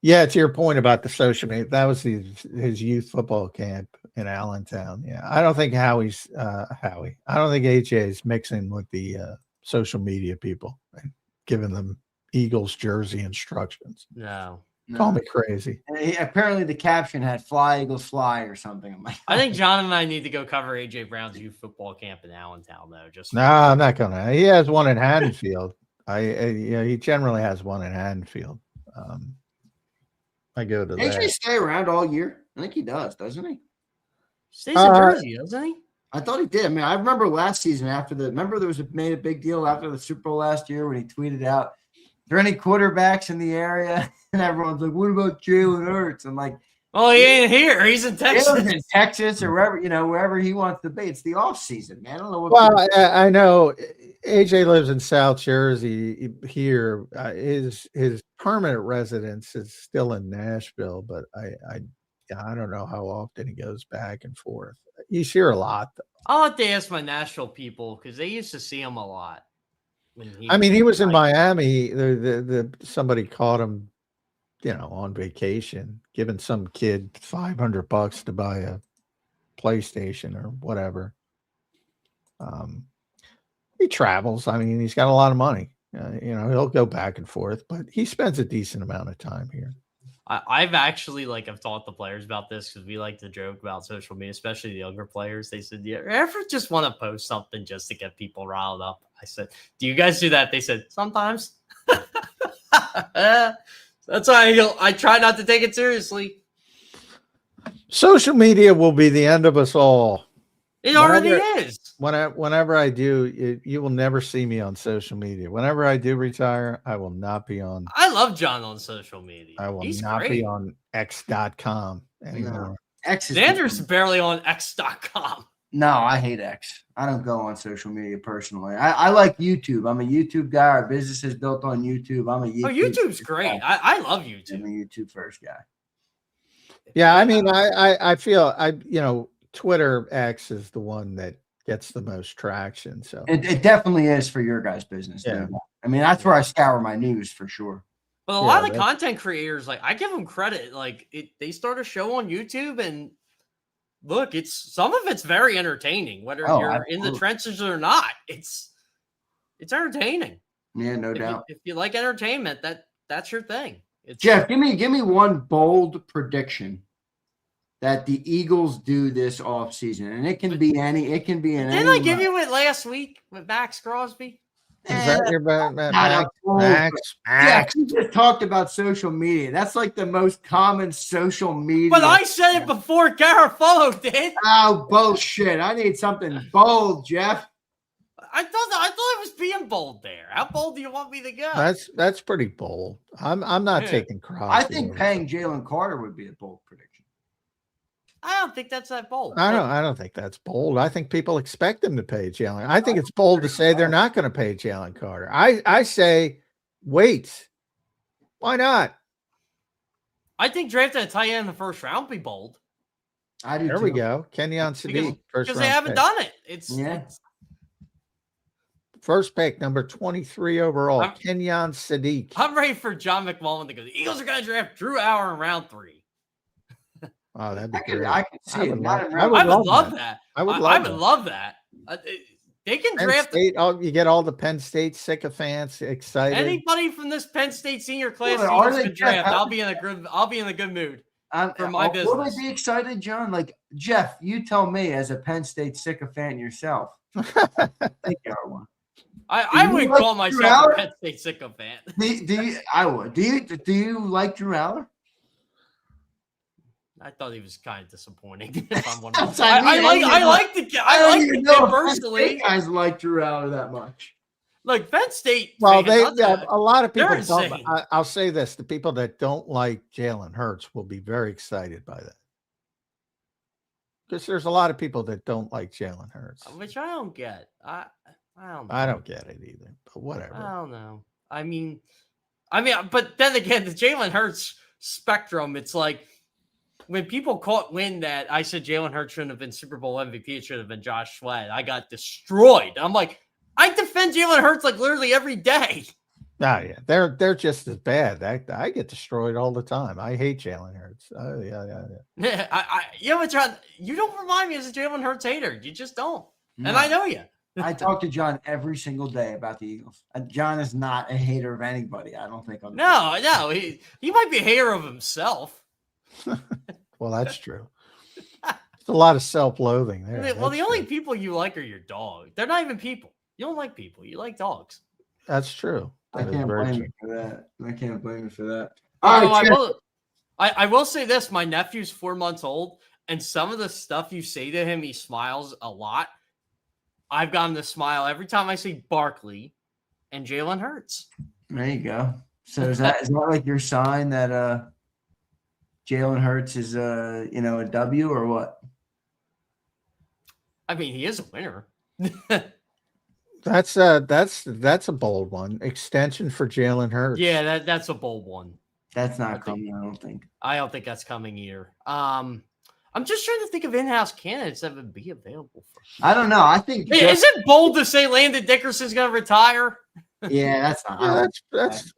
Yeah, to your point about the social media, that was his youth football camp in Allentown. Yeah. I don't think Howie's Howie. I don't think AJ is mixing with the social media people and giving them Eagles jersey instructions. No. Call me crazy. Apparently the caption had "Fly Eagles Fly" or something. I'm like, I think John and I need to go cover AJ Brown's youth football camp in Allentown, though. No, I'm not gonna. He has one in Haddonfield. He generally has one in Haddonfield. I go to that. AJ stay around all year. I think he does, doesn't he? Stays in Jersey, doesn't he? I thought he did. I mean, I remember last season remember there was made a big deal after the Super Bowl last year when he tweeted out, "Are there any quarterbacks in the area?" And everyone's like, "What about Jalen Hurts?" I'm like, "Oh, he ain't here. He's in Texas." In Texas or wherever he wants to be. It's the off season, man. I don't know what. Well, I know AJ lives in South Jersey. Here, his permanent residence is still in Nashville, but I don't know how often he goes back and forth. He's here a lot, though. I'll have to ask my Nashville people because they used to see him a lot. He was in Miami. Somebody caught him, on vacation, giving some kid $500 to buy a PlayStation or whatever. He travels. He's got a lot of money. He'll go back and forth, but he spends a decent amount of time here. I've actually I've taught the players about this because we like to joke about social media, especially the younger players. They said, "You ever just want to post something just to get people riled up?" I said, "Do you guys do that?" They said, "Sometimes." That's why I try not to take it seriously. Social media will be the end of us all. It already is. Whenever I do, you will never see me on social media. Whenever I do retire, I will not be on. I love John on social media. I will not be on X.com anymore. No. Xander's barely on X.com. No, I hate X. I don't go on social media personally. I like YouTube. I'm a YouTube guy. Our business is built on YouTube. I'm a YouTube. YouTube's great. I love YouTube. I'm a YouTube first guy. Yeah, I feel Twitter X is the one that gets the most traction. So it definitely is for your guys' business. Yeah. That's where I scour my news for sure. But a lot of the content creators, I give them credit. They start a show on YouTube and look, some of it's very entertaining, whether you're absolutely in the trenches or not. It's entertaining. Yeah, no doubt. If you like entertainment, that's your thing. Jeff, give me one bold prediction that the Eagles do this offseason. And it can be any. Didn't I give you it last week with Max Crosby? Is that your Max? Yeah, we just talked about social media. That's the most common social media. But I said it before Garofalo did. Oh, bullshit. I need something bold, Jeff. thought it was being bold there. How bold do you want me to go? That's pretty bold. I'm not taking Crosby. I think paying Jaylen Carter would be a bold prediction. I don't think that's that bold. I don't think that's bold. I think people expect them to pay Jalen. I think it's bold to say they're not going to pay Jaylen Carter. I say wait. Why not? I think drafting a tight end in the first round would be bold. I do. There too. we go. Kenyon Sadiq. Because they haven't done it. It's first pick, number 23 overall. Kenyon Sadiq. I'm ready for John McMullen to go. The Eagles are going to draft Drew Allar in round 3. Oh, that'd be great. I could see it. I would love that. I would love that. They can Penn draft State, you get all the Penn State sycophants excited. Anybody from this Penn State senior class can draft. I'll be in a good mood for my business. Will they be excited, John? Like Jeff, you tell me as a Penn State sycophant yourself. I think you are one. I wouldn't call myself a Penn State sycophant. I would. Do you like Drew Allar? I thought he was kind of disappointing. If I'm I like the kid personally. Guys like Drew Allar that much. Look, Penn State. Well, a lot of people don't. I'll say this: the people that don't like Jalen Hurts will be very excited by that, because there's a lot of people that don't like Jalen Hurts, which I don't get. I don't know. I don't get it either. But whatever. I don't know. I mean, but then again, the Jalen Hurts spectrum. It's like, when people caught wind that I said Jalen Hurts shouldn't have been Super Bowl MVP, it should have been Josh Sweat, I got destroyed. I'm like, I defend Jalen Hurts like literally every day. Oh, yeah. They're just as bad. I get destroyed all the time. I hate Jalen Hurts. Yeah, but John, you don't remind me as a Jalen Hurts hater. You just don't. No. And I know you. I talk to John every single day about the Eagles. John is not a hater of anybody, I don't think. No. He might be a hater of himself. Well, that's true. There's a lot of self-loathing there. Well, the only people you like are your dog. They're not even people. You don't like people. You like dogs. That's true. I can't blame you for that. I will say this. My nephew's 4 months old, and some of the stuff you say to him, he smiles a lot. I've gotten to smile every time I see Barkley and Jalen Hurts. There you go. So is that like your sign that Jalen Hurts is a W or what? I mean, he is a winner. That's a bold one. Extension for Jalen Hurts. Yeah, that's a bold one. That's not coming, I don't think. I don't think that's coming either. I'm just trying to think of in-house candidates that would be available for. I don't know. I think is it bold to say Landon Dickerson's going to retire? Yeah, that's not. That's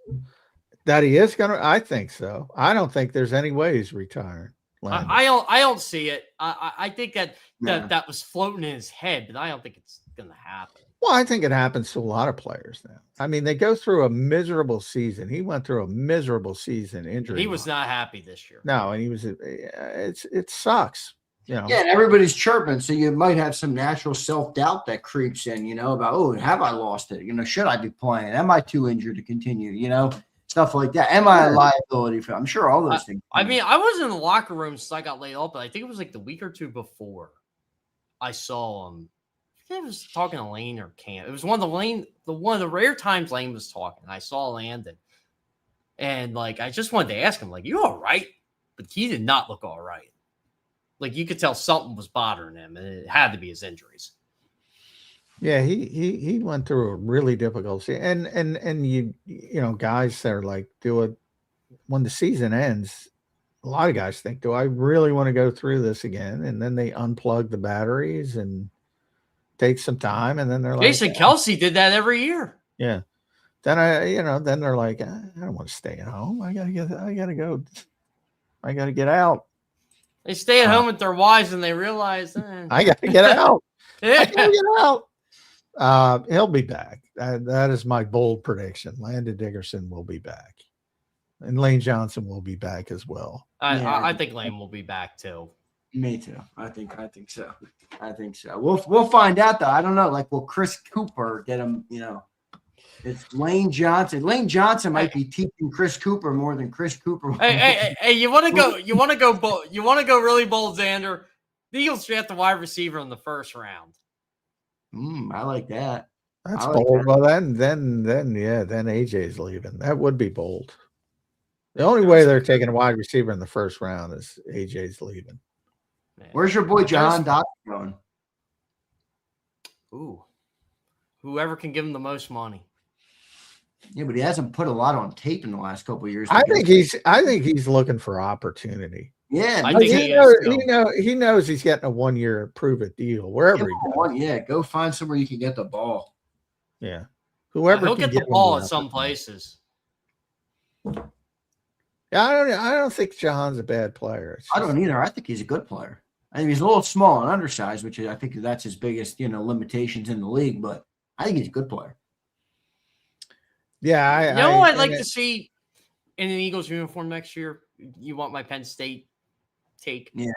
that he is going to. I think so. I don't think there's any way he's retiring. I don't see it. I think that was floating in his head, but I don't think it's going to happen. Well, I think it happens to a lot of players now. I mean, they go through a miserable season. He went through a miserable season injury. He was not happy this year. No, and he was. It sucks. Yeah, and everybody's chirping, so you might have some natural self-doubt that creeps in. About have I lost it? Should I be playing? Am I too injured to continue? Stuff like that. Am I a liability for? I'm sure all those things. I mean, I was in the locker room since I got laid off, but I think it was like the week or two before I saw him. I think I was talking to Lane or Cam. It was one of the rare times Lane was talking. I saw Landon, and I just wanted to ask him, you all right? But he did not look all right. You could tell something was bothering him, and it had to be his injuries. Yeah, he went through a really difficult season, and you guys that are when the season ends, a lot of guys think, do I really want to go through this again? And then they unplug the batteries and take some time, and then they're Jason Kelce did that every year. Yeah. Then then they're like, I don't want to stay at home. I gotta go. I gotta get out. They stay at home with their wives, and they realize I gotta get out. I gotta get out. He'll be back. That is my bold prediction. Landon Dickerson will be back, and Lane Johnson will be back as well. I think Lane will be back too. Me too. I think so. We'll find out though. I don't know. Will Chris Cooper get him? It's Lane Johnson. Lane Johnson might be teaching Chris Cooper more than Chris Cooper. Hey! You want to go? You want to go really bold, Zander? The Eagles draft the wide receiver in the first round. I like that. That's I like bold. that. Well, then AJ's leaving. That would be bold. The only way they're taking a wide receiver in the first round is AJ's leaving. Man. Where's your boy John Doc going? Ooh, whoever can give him the most money. Yeah, but he hasn't put a lot on tape in the last couple of years. I think he's looking for opportunity. Yeah, I think he knows he's getting a 1 year prove it deal wherever he goes. Yeah, go find somewhere you can get the ball. Yeah, whoever he'll can get the ball at some places. Yeah, I don't think John's a bad player. I don't either. I think he's a good player. I think he's a little small and undersized, which I think that's his biggest, limitations in the league. But I think he's a good player. Yeah, I'd like to see in an Eagles uniform next year. You want my Penn State take? Yeah,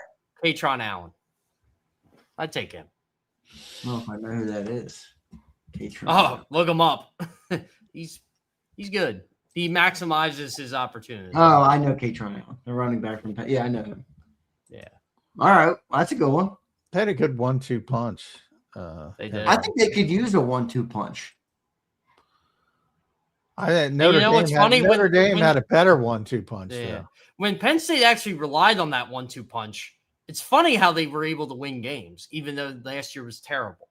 Katron Allen. I'd take him. I don't know if I know who that is. Look him up. He's good. He maximizes his opportunity. Oh, I know Katron Allen, the running back from Penn. Yeah, I know him. Yeah. All right, well, that's a good one. They had a good 1-2 punch. They did. I think they could use a 1-2 punch. Notre Dame had a better 1-2 punch. Yeah. Though. When Penn State actually relied on that 1-2 punch, it's funny how they were able to win games, even though last year was terrible.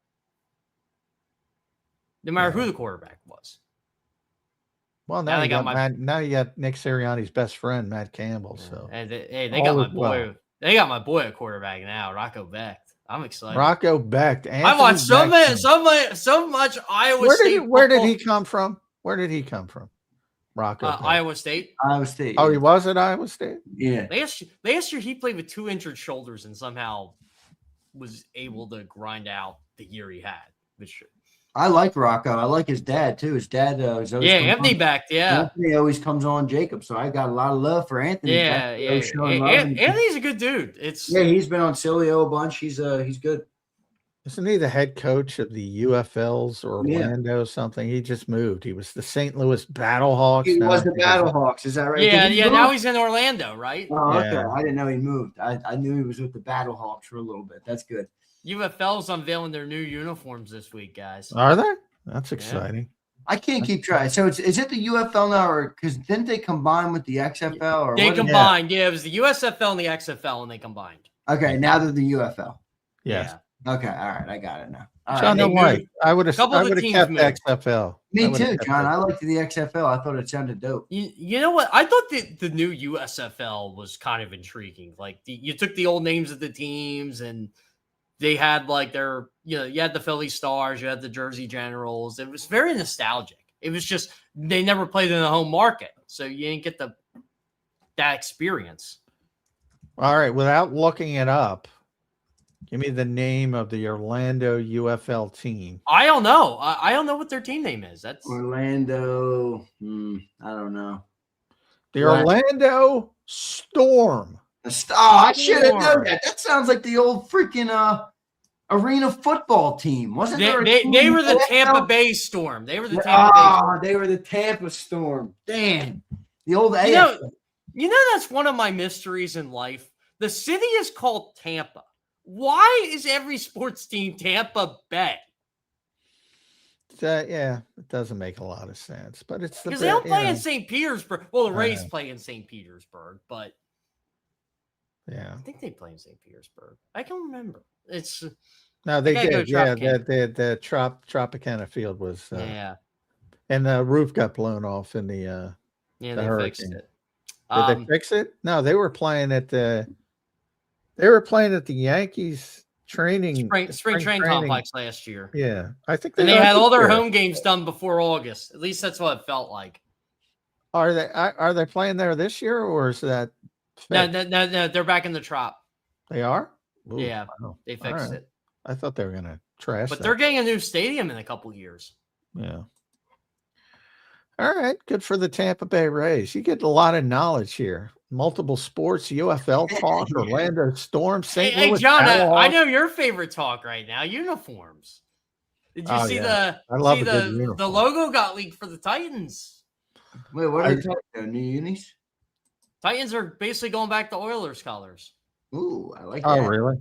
No matter who the quarterback was. Well, now you got Nick Sirianni's best friend, Matt Campbell. So and they got my boy. Well. They got my boy at quarterback now, Rocco Becht. I'm excited. Rocco Becht. I watched so much Iowa State. Where did he come from? Where did he come from? Rocco. Iowa State. Iowa State. Oh, he was at Iowa State? Yeah. Last year he played with 2 injured shoulders and somehow was able to grind out the year he had this year. I like Rocco. I like his dad too. His dad is always Anthony backed. Yeah, Anthony always comes on JAKIB, so I got a lot of love for Anthony. Yeah. Anthony's a good dude. He's been on Cilio a bunch. He's good. Isn't he the head coach of the UFLs or Orlando something? He just moved. He was the St. Louis Battlehawks. He was the Battlehawks. Is that right? Yeah. Now he's in Orlando, right? Oh, okay. Yeah. I didn't know he moved. I knew he was with the Battlehawks for a little bit. That's good. UFL's unveiling their new uniforms this week, guys. Are they? That's exciting. I can't keep track. So is it the UFL now, or because didn't they combine with the XFL? Or they combined. Yeah, it was the USFL and the XFL, and they combined. Okay, now they're the UFL. Yes. Yeah. Okay, all right, I got it now. John, no way. I would have kept XFL. Me too, John. I liked the XFL. I thought it sounded dope. You know what? I thought the new USFL was kind of intriguing. Like you took the old names of the teams and they had like you had the Philly Stars, you had the Jersey Generals. It was very nostalgic. It was just they never played in the home market, so you didn't get that experience. All right, without looking it up, give me the name of the Orlando UFL team. I don't know. I don't know what their team name is. That's Orlando. I don't know. The Orlando Storm. I should have known that. That sounds like the old freaking arena football team, wasn't there? They were the Tampa Bay Storm. They were the Tampa Bay Storm. They were the Tampa Storm. Damn, the old AFL. You know that's one of my mysteries in life. The city is called Tampa. Why is every sports team Tampa Bay? Yeah, it doesn't make a lot of sense, but it's because they don't play in St. Petersburg. Well, the Rays play in St. Petersburg, but. Yeah, I think they play in St. Petersburg. I can remember. No, they did. Yeah, the Tropicana field was. And the roof got blown off in the they hurricane. Fixed it. Did they fix it? No, they were playing at the. They were playing at the Yankees training spring training complex last year. Yeah, I think they had all their home games done before August. At least that's what it felt like. Are they playing there this year, or is that? No, they're back in the Trop. They are? Ooh, yeah, wow. They fixed it. I thought they were going to trash But they're getting a new stadium in a couple years. Yeah. All right. Good for the Tampa Bay Rays. You get a lot of knowledge here. Multiple sports, UFL talk, Orlando Storm, St. Louis. Hey, John, I know your favorite talk right now, uniforms. Did you see the logo got leaked for the Titans? Wait, what are you talking about? New unis? Titans are basically going back to Oilers colors. Ooh, I like that. Oh, really?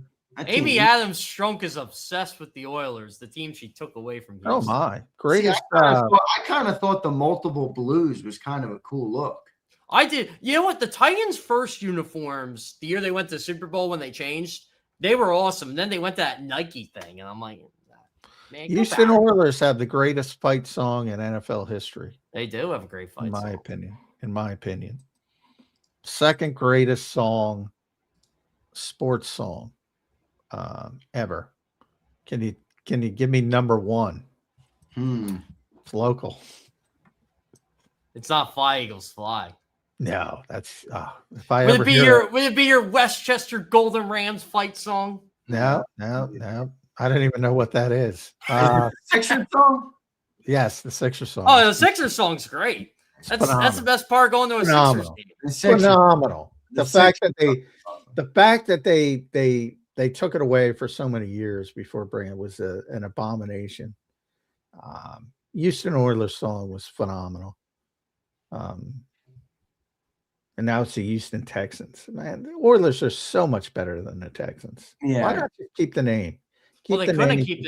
Amy Adams Strunk is obsessed with the Oilers, the team she took away from Houston. Oh my, greatest! I kind of thought the multiple blues was kind of a cool look. I did. You know what? The Titans' first uniforms, the year they went to the Super Bowl when they changed, they were awesome. And then they went to that Nike thing, and I'm like, man, Houston Oilers have the greatest fight song in NFL history. They do have a great fight song. In my opinion. Second greatest song, sports song ever. Can you give me number one? It's local. It's not Fly Eagles Fly. No, that's would it be your Westchester Golden Rams fight song? No. I don't even know what that is. Sixers song? Yes, the Sixers song. Oh, the Sixers song's great. That's the best part going to a Sixers game. Phenomenal. The fact that they took it away for so many years before bringing it was an abomination. Houston Oilers song was phenomenal. And now it's the Houston Texans. Man, the Oilers are so much better than the Texans. Yeah. Why not just keep the name? They couldn't keep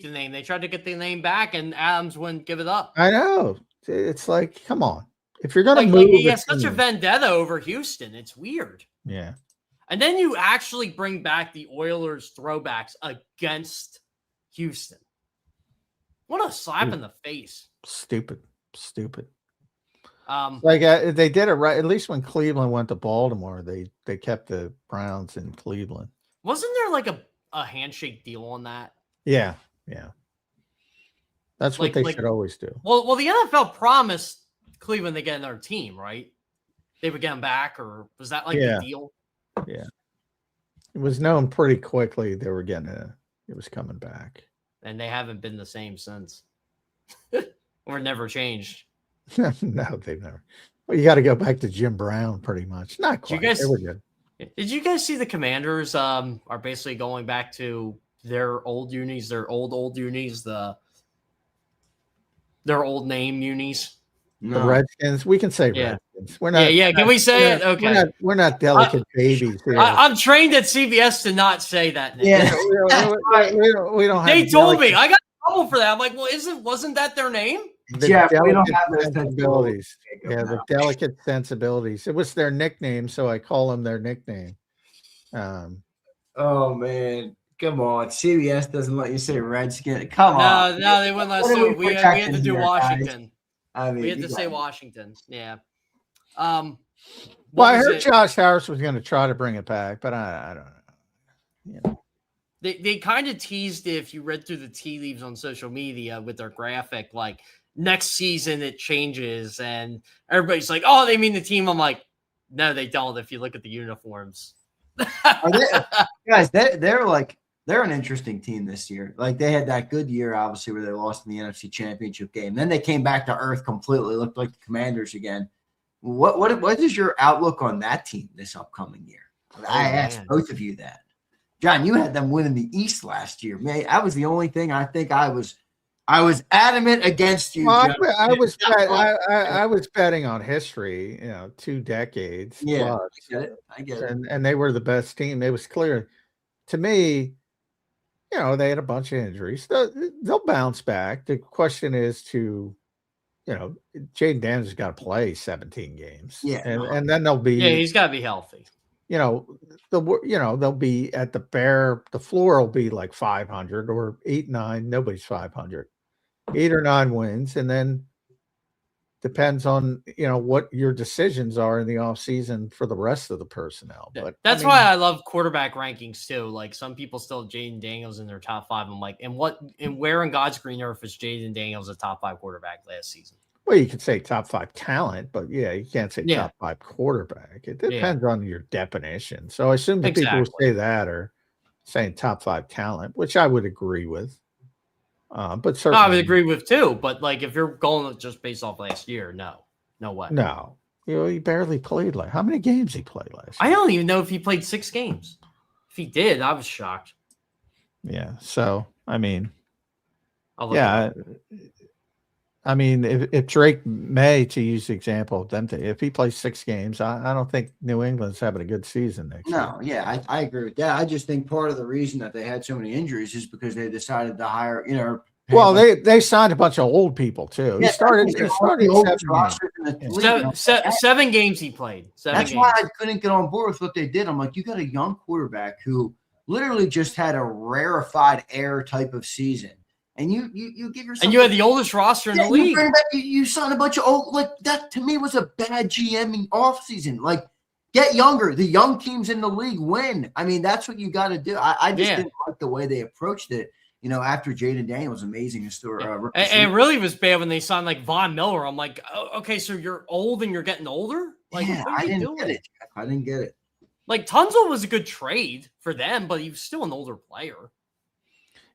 the name. They tried to get the name back, and Adams wouldn't give it up. I know. It's like, come on. If you're going to move, he has such a vendetta over Houston. It's weird. Yeah. And then you actually bring back the Oilers throwbacks against Houston. What a slap in the face. Stupid. They did it right. At least when Cleveland went to Baltimore, they kept the Browns in Cleveland. Wasn't there like a handshake deal on that? Yeah. That's what they should always do. Well, the NFL promised Cleveland they get another team, right? They would get them back, or was that the deal? Yeah. It was known pretty quickly they were it was coming back. And they haven't been the same since. Or never changed. No, they've never. Well, you got to go back to Jim Brown, pretty much. Not quite. They were good. Did you guys see the Commanders are basically going back to their old unis, their old unis, their old name unis? No. The Redskins. We can say Redskins. We're not. Yeah. Can we say it? Okay. We're not delicate babies here. I'm trained at CBS to not say that name. Yeah, we don't have. They told me. I got in trouble for that. I'm like, well, wasn't that their name? Jeff, we don't have those sensibilities. Yeah, the delicate sensibilities. It was their nickname, so I call them their nickname. Oh man, come on! CBS doesn't let you say Redskin. Come on. No, they wouldn't let us do it. We had to do Washington. I mean, we had to say Washington. Yeah. I heard Josh Harris was going to try to bring it back, but I don't know. They kind of teased it, if you read through the tea leaves on social media with their graphic, like next season it changes, and everybody's like, "Oh, they mean the team." I'm like, "No, they don't." If you look at the uniforms, guys, they're an interesting team this year. Like they had that good year, obviously, where they lost in the NFC Championship game. Then they came back to earth completely, looked like the Commanders again. What is your outlook on that team this upcoming year? I asked both of you that. John, you had them winning the East last year. Man, that was the only thing I think I was adamant against you. Well, I was betting on history, 2 decades. Yeah, plus. I get it. And they were the best team. It was clear to me, they had a bunch of injuries. They'll bounce back. The question is Jaden Daniels got to play 17 games. Yeah. And then they'll be. Yeah, he's got to be healthy. They'll be at the floor will be like 500 or 8-9. Nobody's 500, 8 or 9 wins. And then depends on, what your decisions are in the offseason for the rest of the personnel. But that's why I love quarterback rankings too. Like some people still have Jaden Daniels in their top 5. I'm like, and where in God's green earth is Jaden Daniels a top 5 quarterback last season? Well, you could say top 5 talent, but you can't say top 5 quarterback. It depends on your definition. So I assume the people who say that are saying top 5 talent, which I would agree with. But certainly, I would agree with too. But like, if you're going just based off last year, no way. No, he barely played. How many games he played last year? I don't even know if he played 6 games. If he did, I was shocked. Yeah. So I mean, I mean, if Drake May, to use the example of them, if he plays 6 games, I don't think New England's having a good season next year. No, yeah, I agree with that. I just think part of the reason that they had so many injuries is because they decided to hire, Well, they signed a bunch of old people too. Yeah, He started the 7 games he played. That's why I couldn't get on board with what they did. I'm like, you got a young quarterback who literally just had a rarefied air type of season. And you give yourself, and you had the oldest roster in the league. You signed a bunch of old, like that to me was a bad GMing offseason. Like, get younger. The young teams in the league win. I mean, that's what you got to do. I just didn't like the way they approached it. After Jaden Daniels, amazing story. And it really was bad when they signed like Von Miller. I'm like, oh, okay, so you're old and you're getting older. Like, yeah, I didn't get it. I didn't get it. Like Tunzel was a good trade for them, but he was still an older player.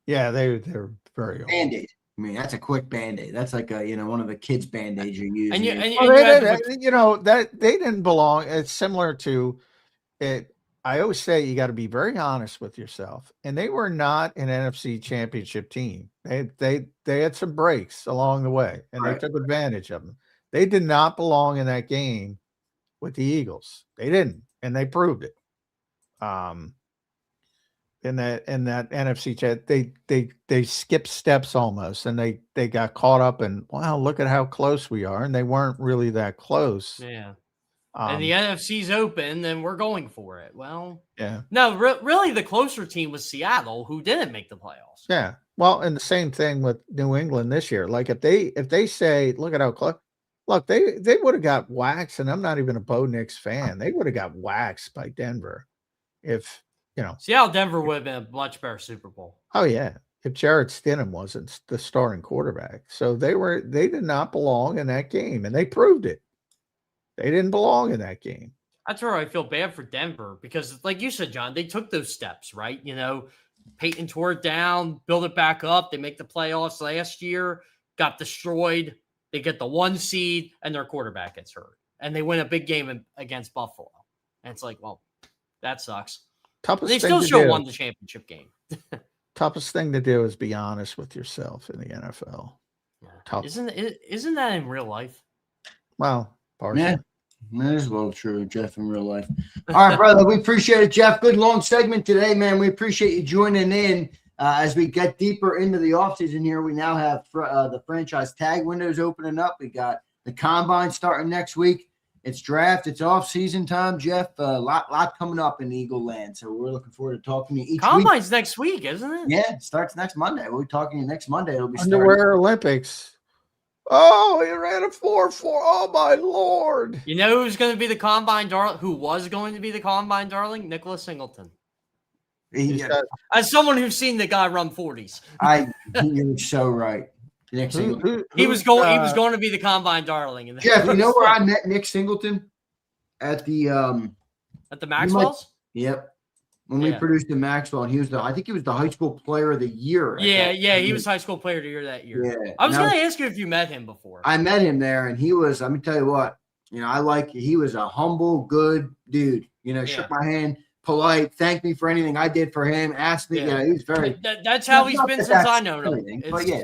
Yeah, they're very old. Band-Aid. I mean, that's a quick Band-Aid. That's like a one of the kids' Band-Aids you use. And that they didn't belong. It's similar to it. I always say you got to be very honest with yourself. And they were not an NFC championship team. They had some breaks along the way, and they took advantage of them. They did not belong in that game with the Eagles. They didn't, and they proved it. In that NFC chat, they skipped steps almost, and they got caught up in, wow, look at how close we are, and they weren't really that close. Yeah. And the NFC's open, and we're going for it. Well, yeah. No, really, the closer team was Seattle, who didn't make the playoffs. Yeah. Well, and the same thing with New England this year. Like if they say, look at how close. Look, they would have got waxed, and I'm not even a Bo Nix fan. They would have got waxed by Denver if. Seattle Denver would have been a much better Super Bowl. Oh yeah, if Jarrett Stidham wasn't the starting quarterback, so they did not belong in that game, and they proved it. They didn't belong in that game. That's where I feel bad for Denver because, like you said, John, they took those steps, right? Peyton tore it down, build it back up. They make the playoffs last year, got destroyed. They get the 1 seed, and their quarterback gets hurt, and they win a big game against Buffalo. And it's like, well, that sucks. They still should have won the championship game. Toughest thing to do is be honest with yourself in the NFL. Yeah. Isn't that in real life? Well, partially. Yeah, that is a little true, Jeff, in real life. All right, brother, we appreciate it, Jeff. Good long segment today, man. We appreciate you joining in. As we get deeper into the offseason here, we now have the franchise tag windows opening up. We got the combine starting next week. It's draft. It's off-season time, Jeff. Lot coming up in Eagle Land, so we're looking forward to talking to you each Combine's week. Next week, isn't it? Yeah, it starts next Monday. We'll be talking to you next Monday. It'll be Underwear Olympics. Oh, he ran a 4.4. Oh, my Lord. You know who's going to be the Combine darling? Who was going to be the Combine darling? Nicholas Singleton. As someone who's seen the guy run 40s. You're so right. Nick Singleton. He was going to be the Combine darling. Jeff, you know where I met Nick Singleton? At the Maxwell's? Yep. When we produced the Maxwell, and I think he was the high school player of the year. Yeah, he was high school player of the year that year. Yeah. I was going to ask you if you met him before. I met him there, and he was, let me tell you what, he was a humble, good dude. Shook my hand, polite, thanked me for anything I did for him, asked me. Yeah, he was very. That's how he's been since I know him. But yeah,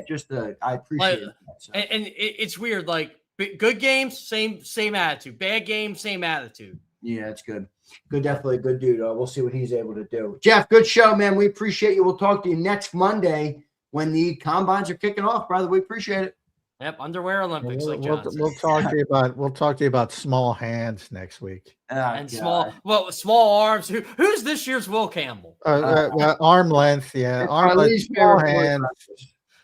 I appreciate it. So. And it's weird, like good games, same attitude. Bad games, same attitude. Yeah, it's good. Good, definitely a good dude. We'll see what he's able to do. Jeff, good show, man. We appreciate you. We'll talk to you next Monday when the combines are kicking off, brother. We appreciate it. Yep, Underwear Olympics. We'll talk to you about small hands next week. And small arms. Who's this year's Will Campbell? Arm length, yeah. Arm length, small hands.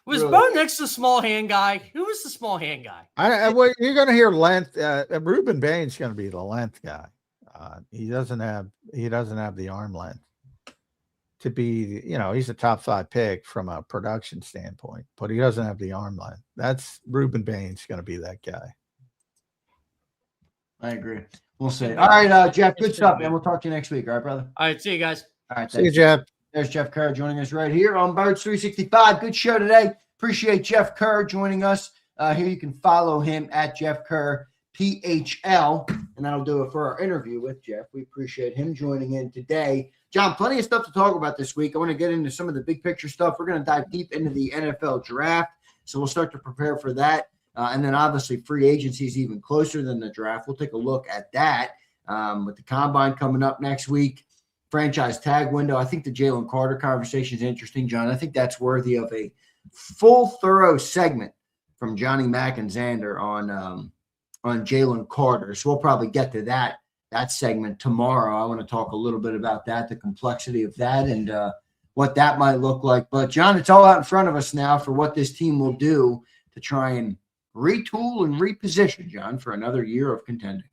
Was Bo Nix the small hand guy? Who was the small hand guy? You're going to hear length. Reuben Bain's going to be the length guy. He doesn't have the arm length to be, he's a top 5 pick from a production standpoint, but he doesn't have the arm length. That's Reuben Bain's going to be that guy. I agree. We'll see. All right, Jeff, good stuff, man. We'll talk to you next week. All right, brother. All right, see you guys. All right, see you, Jeff. There's Jeff Kerr joining us right here on Birds 365. Good show today. Appreciate Jeff Kerr joining us. Here you can follow him at Jeff Kerr PHL, and that'll do it for our interview with Jeff. We appreciate him joining in today. John, plenty of stuff to talk about this week. I want to get into some of the big picture stuff. We're going to dive deep into the NFL draft, so we'll start to prepare for that. And then obviously free agency is even closer than the draft. We'll take a look at that with the combine coming up next week. Franchise tag window. I think the Jaylen Carter conversation is interesting, John. I think that's worthy of a full, thorough segment from Johnny Mack and Zander on Jaylen Carter. So we'll probably get to that segment tomorrow. I want to talk a little bit about that, the complexity of that, and what that might look like. But, John, it's all out in front of us now for what this team will do to try and retool and reposition, John, for another year of contending.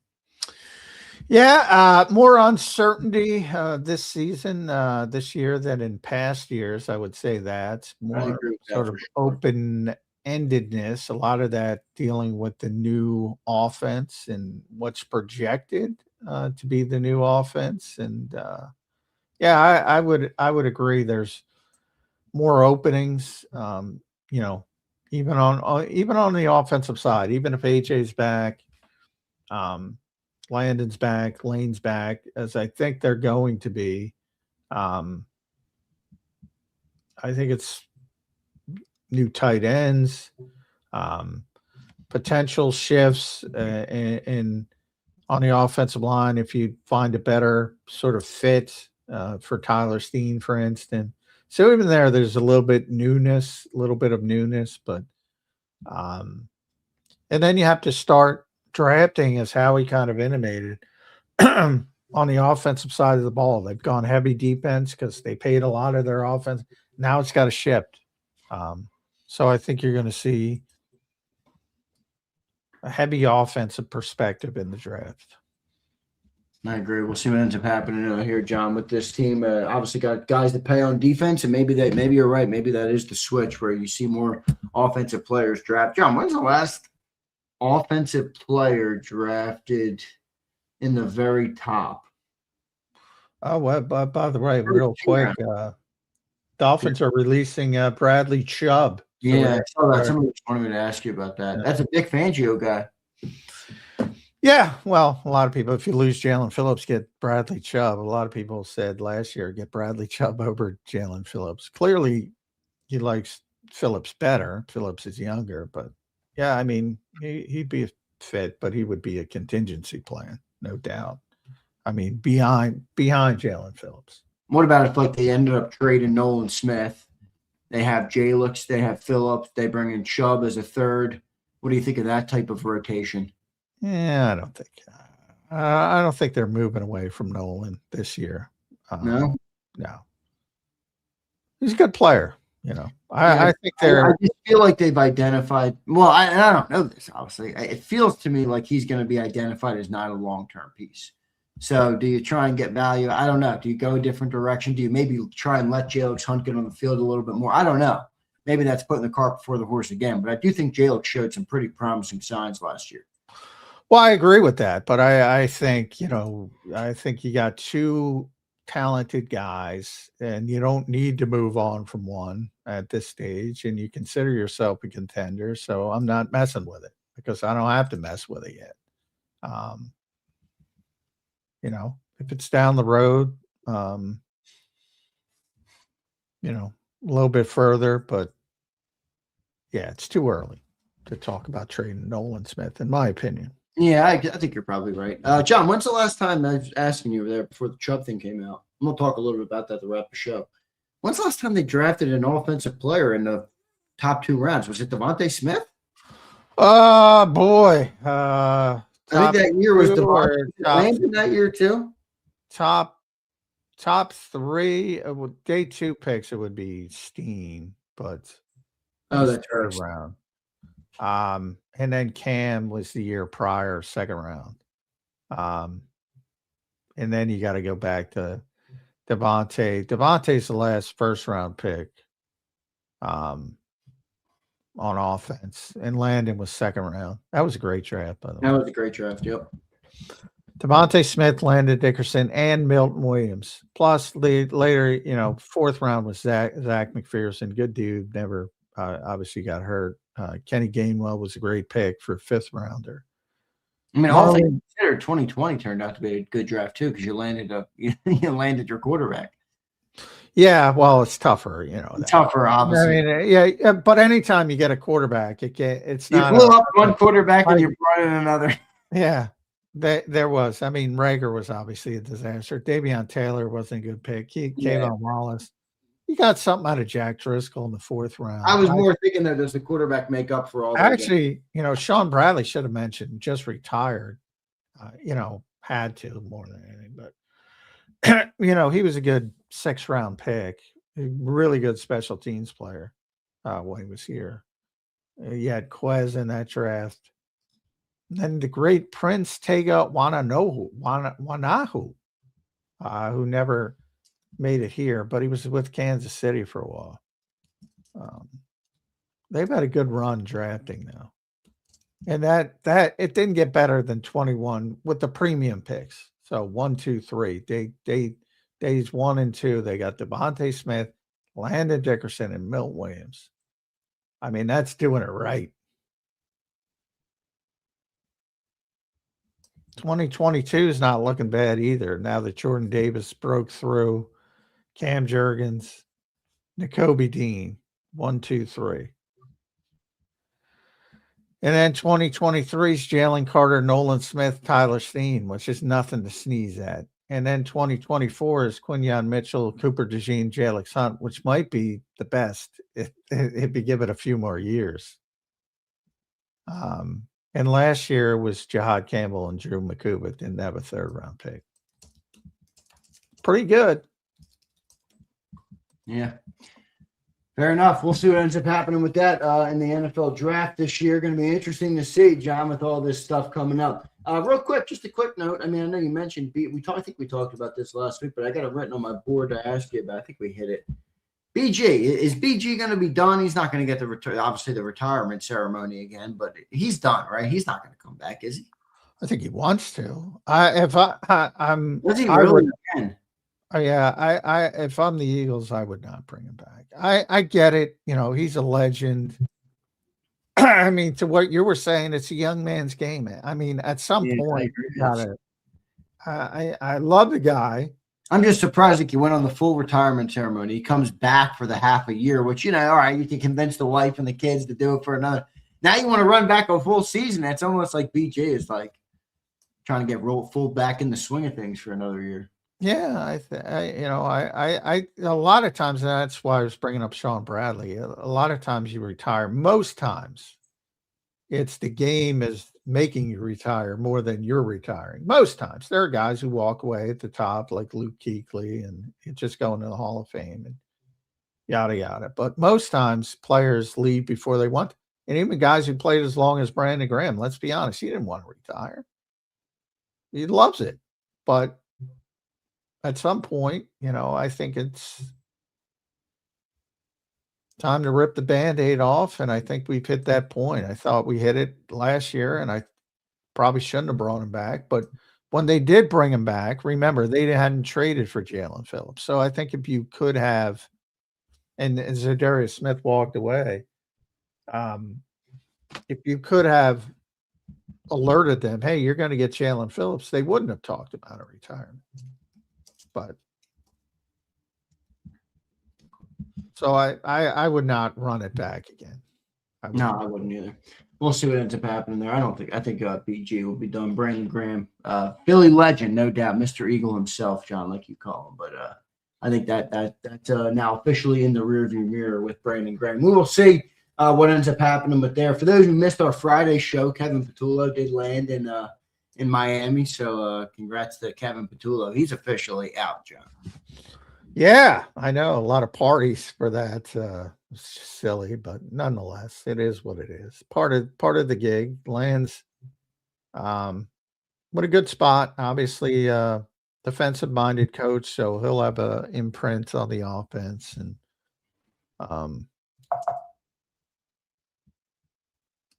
Yeah, more uncertainty this season, this year than in past years. I would say that's more sort of open-endedness. A lot of that dealing with the new offense and what's projected to be the new offense. And I would agree. There's more openings. Even on the offensive side, even if AJ's back. Landon's back, Lane's back, as I think they're going to be. I think it's new tight ends, potential shifts in on the offensive line if you find a better sort of fit for Tyler Steen, for instance. So even there's a little bit of newness, but and then you have to start drafting, as Howie kind of intimated, on the offensive side of the ball. They've gone heavy defense because they paid a lot of their offense. Now it's got to shift. So I think you're going to see a heavy offensive perspective in the draft. I agree. We'll see what ends up happening here, John, with this team. Obviously got guys to pay on defense, and maybe you're right. Maybe that is the switch where you see more offensive players draft. John, when's the last offensive player drafted in the very top? Oh, well, by the way, real quick, Dolphins are releasing Bradley Chubb. Yeah, I saw that. Somebody wanted me to ask you about that. That's a big Fangio guy. Yeah, well, a lot of people, if you lose Jaylen Phillips, get Bradley Chubb. A lot of people said last year, get Bradley Chubb over Jaylen Phillips. Clearly, he likes Phillips better. Phillips is younger, but yeah, I mean, he'd be a fit, but he would be a contingency plan, no doubt. I mean, behind Jaylen Phillips. What about if, like, they ended up trading Nolan Smith? They have Jalix, they have Phillips, they bring in Chubb as a third. What do you think of that type of rotation? Yeah, I don't think they're moving away from Nolan this year. No. He's a good player. I think I just feel like they've identified. Well, I don't know this, obviously. It feels to me like he's going to be identified as not a long-term piece. So do you try and get value? I don't know. Do you go a different direction? Do you maybe try and let Jalix Hunt get on the field a little bit more? I don't know. Maybe that's putting the cart before the horse again. But I do think Jalix showed some pretty promising signs last year. Well, I agree with that. But I think, I think you got two talented guys, and you don't need to move on from one at this stage, and you consider yourself a contender. So I'm not messing with it because I don't have to mess with it yet. If it's down the road, a little bit further, but yeah, it's too early to talk about trading Nolan Smith, in my opinion. Yeah, I think you're probably right. John, when's the last time I was asking you there before the Chubb thing came out? I'm going to talk a little bit about that to wrap the show. When's the last time they drafted an offensive player in the top 2 rounds? Was it DeVonta Smith? Boy. I think that year was DeVonta that year too. Top 3, day 2 picks, it would be Steen, but that's right. Round. And then Cam was the year prior, 2nd round. And then you got to go back to DeVonta. DeVonta's the last 1st round pick on offense, and Landon was 2nd round. That was a great draft, by the way. That was a great draft, yep. DeVonta Smith, Landon Dickerson, and Milton Williams. Plus, later, 4th round was Zach McPherson. Good dude, never obviously got hurt. Kenny Gainwell was a great pick for 5th rounder. I mean, all things considered, 2020 turned out to be a good draft too because you landed your quarterback. Yeah, well, it's tougher, Tougher, obviously. Yeah, but anytime you get a quarterback, it's you not. blew up one quarterback and you brought in another. Yeah, there was. I mean, Rager was obviously a disaster. Davion Taylor wasn't a good pick. Kayvon Wallace. You got something out of Jack Driscoll in the 4th round. I was more thinking that does the quarterback make up for all that? Actually, Sean Bradley should have mentioned just retired. Had to more than anything, but he was a good 6th round pick, a really good special teams player when he was here. You had Quez in that draft. Then the great Prince Tega Wanahu, who never made it here, but he was with Kansas City for a while. They've had a good run drafting now. And that it didn't get better than 21 with the premium picks. So 1, 2, 3. Days 1 and 2, they got DeVonta Smith, Landon Dickerson, and Milt Williams. I mean, that's doing it right. 2022 is not looking bad either. Now that Jordan Davis broke through, Cam Jurgens, Nakobe Dean, 1, 2, 3. And then 2023 is Jaylen Carter, Nolan Smith, Tyler Steen, which is nothing to sneeze at. And then 2024 is Quinyon Mitchell, Cooper DeJean, Jalex Hunt, which might be the best if you give it a few more years. And last year was Jahad Campbell and Drew McCuba. Didn't have a 3rd round pick. Pretty good. Yeah. Fair enough. We'll see what ends up happening with that in the NFL draft this year. Going to be interesting to see, John, with all this stuff coming up. Real quick, just a quick note. I mean, I know you mentioned I think we talked about this last week, but I got it written on my board to ask you about. I think we hit it. BG, is BG going to be done? He's not going to get the retirement ceremony again, but he's done, right? He's not going to come back, is he? I think he wants to. I'm. Was he really again? If I'm the Eagles, I would not bring him back. I get it. He's a legend. I mean, to what you were saying, it's a young man's game. I mean, at some point, you gotta. I love the guy. I'm just surprised he went on the full retirement ceremony. He comes back for the half a year, which, all right, you can convince the wife and the kids to do it for another. Now you want to run back a full season. It's almost like BJ is like trying to get full back in the swing of things for another year. Yeah, I a lot of times, that's why I was bringing up Sean Bradley. A lot of times you retire. Most times, it's the game is making you retire more than you're retiring. Most times, there are guys who walk away at the top, like Luke Kuechly, and just go into the Hall of Fame and yada yada. But most times, players leave before they want to. And even guys who played as long as Brandon Graham, let's be honest, he didn't want to retire. He loves it, but at some point, I think it's time to rip the Band-Aid off, and I think we've hit that point. I thought we hit it last year, and I probably shouldn't have brought him back. But when they did bring him back, remember, they hadn't traded for Jaylen Phillips. So I think if you could have, and Zadarius Smith walked away, if you could have alerted them, hey, you're going to get Jaylen Phillips, they wouldn't have talked about a retirement. But so I would not run it back again. I wouldn't either. We'll see what ends up happening there. I think BG will be done. Brandon Graham, Philly legend, no doubt, Mr. Eagle himself, John, like you call him. But I think that's now officially in the rearview mirror with Brandon Graham. We will see what ends up happening with there. For those who missed our Friday show, Kevin Patullo did land in Miami. So congrats to Kevin Patullo. He's officially out, John. Yeah, I know. A lot of parties for that. It's silly, but nonetheless, it is what it is. Part of the gig. Lands what a good spot. Obviously, defensive-minded coach, so he'll have an imprint on the offense. And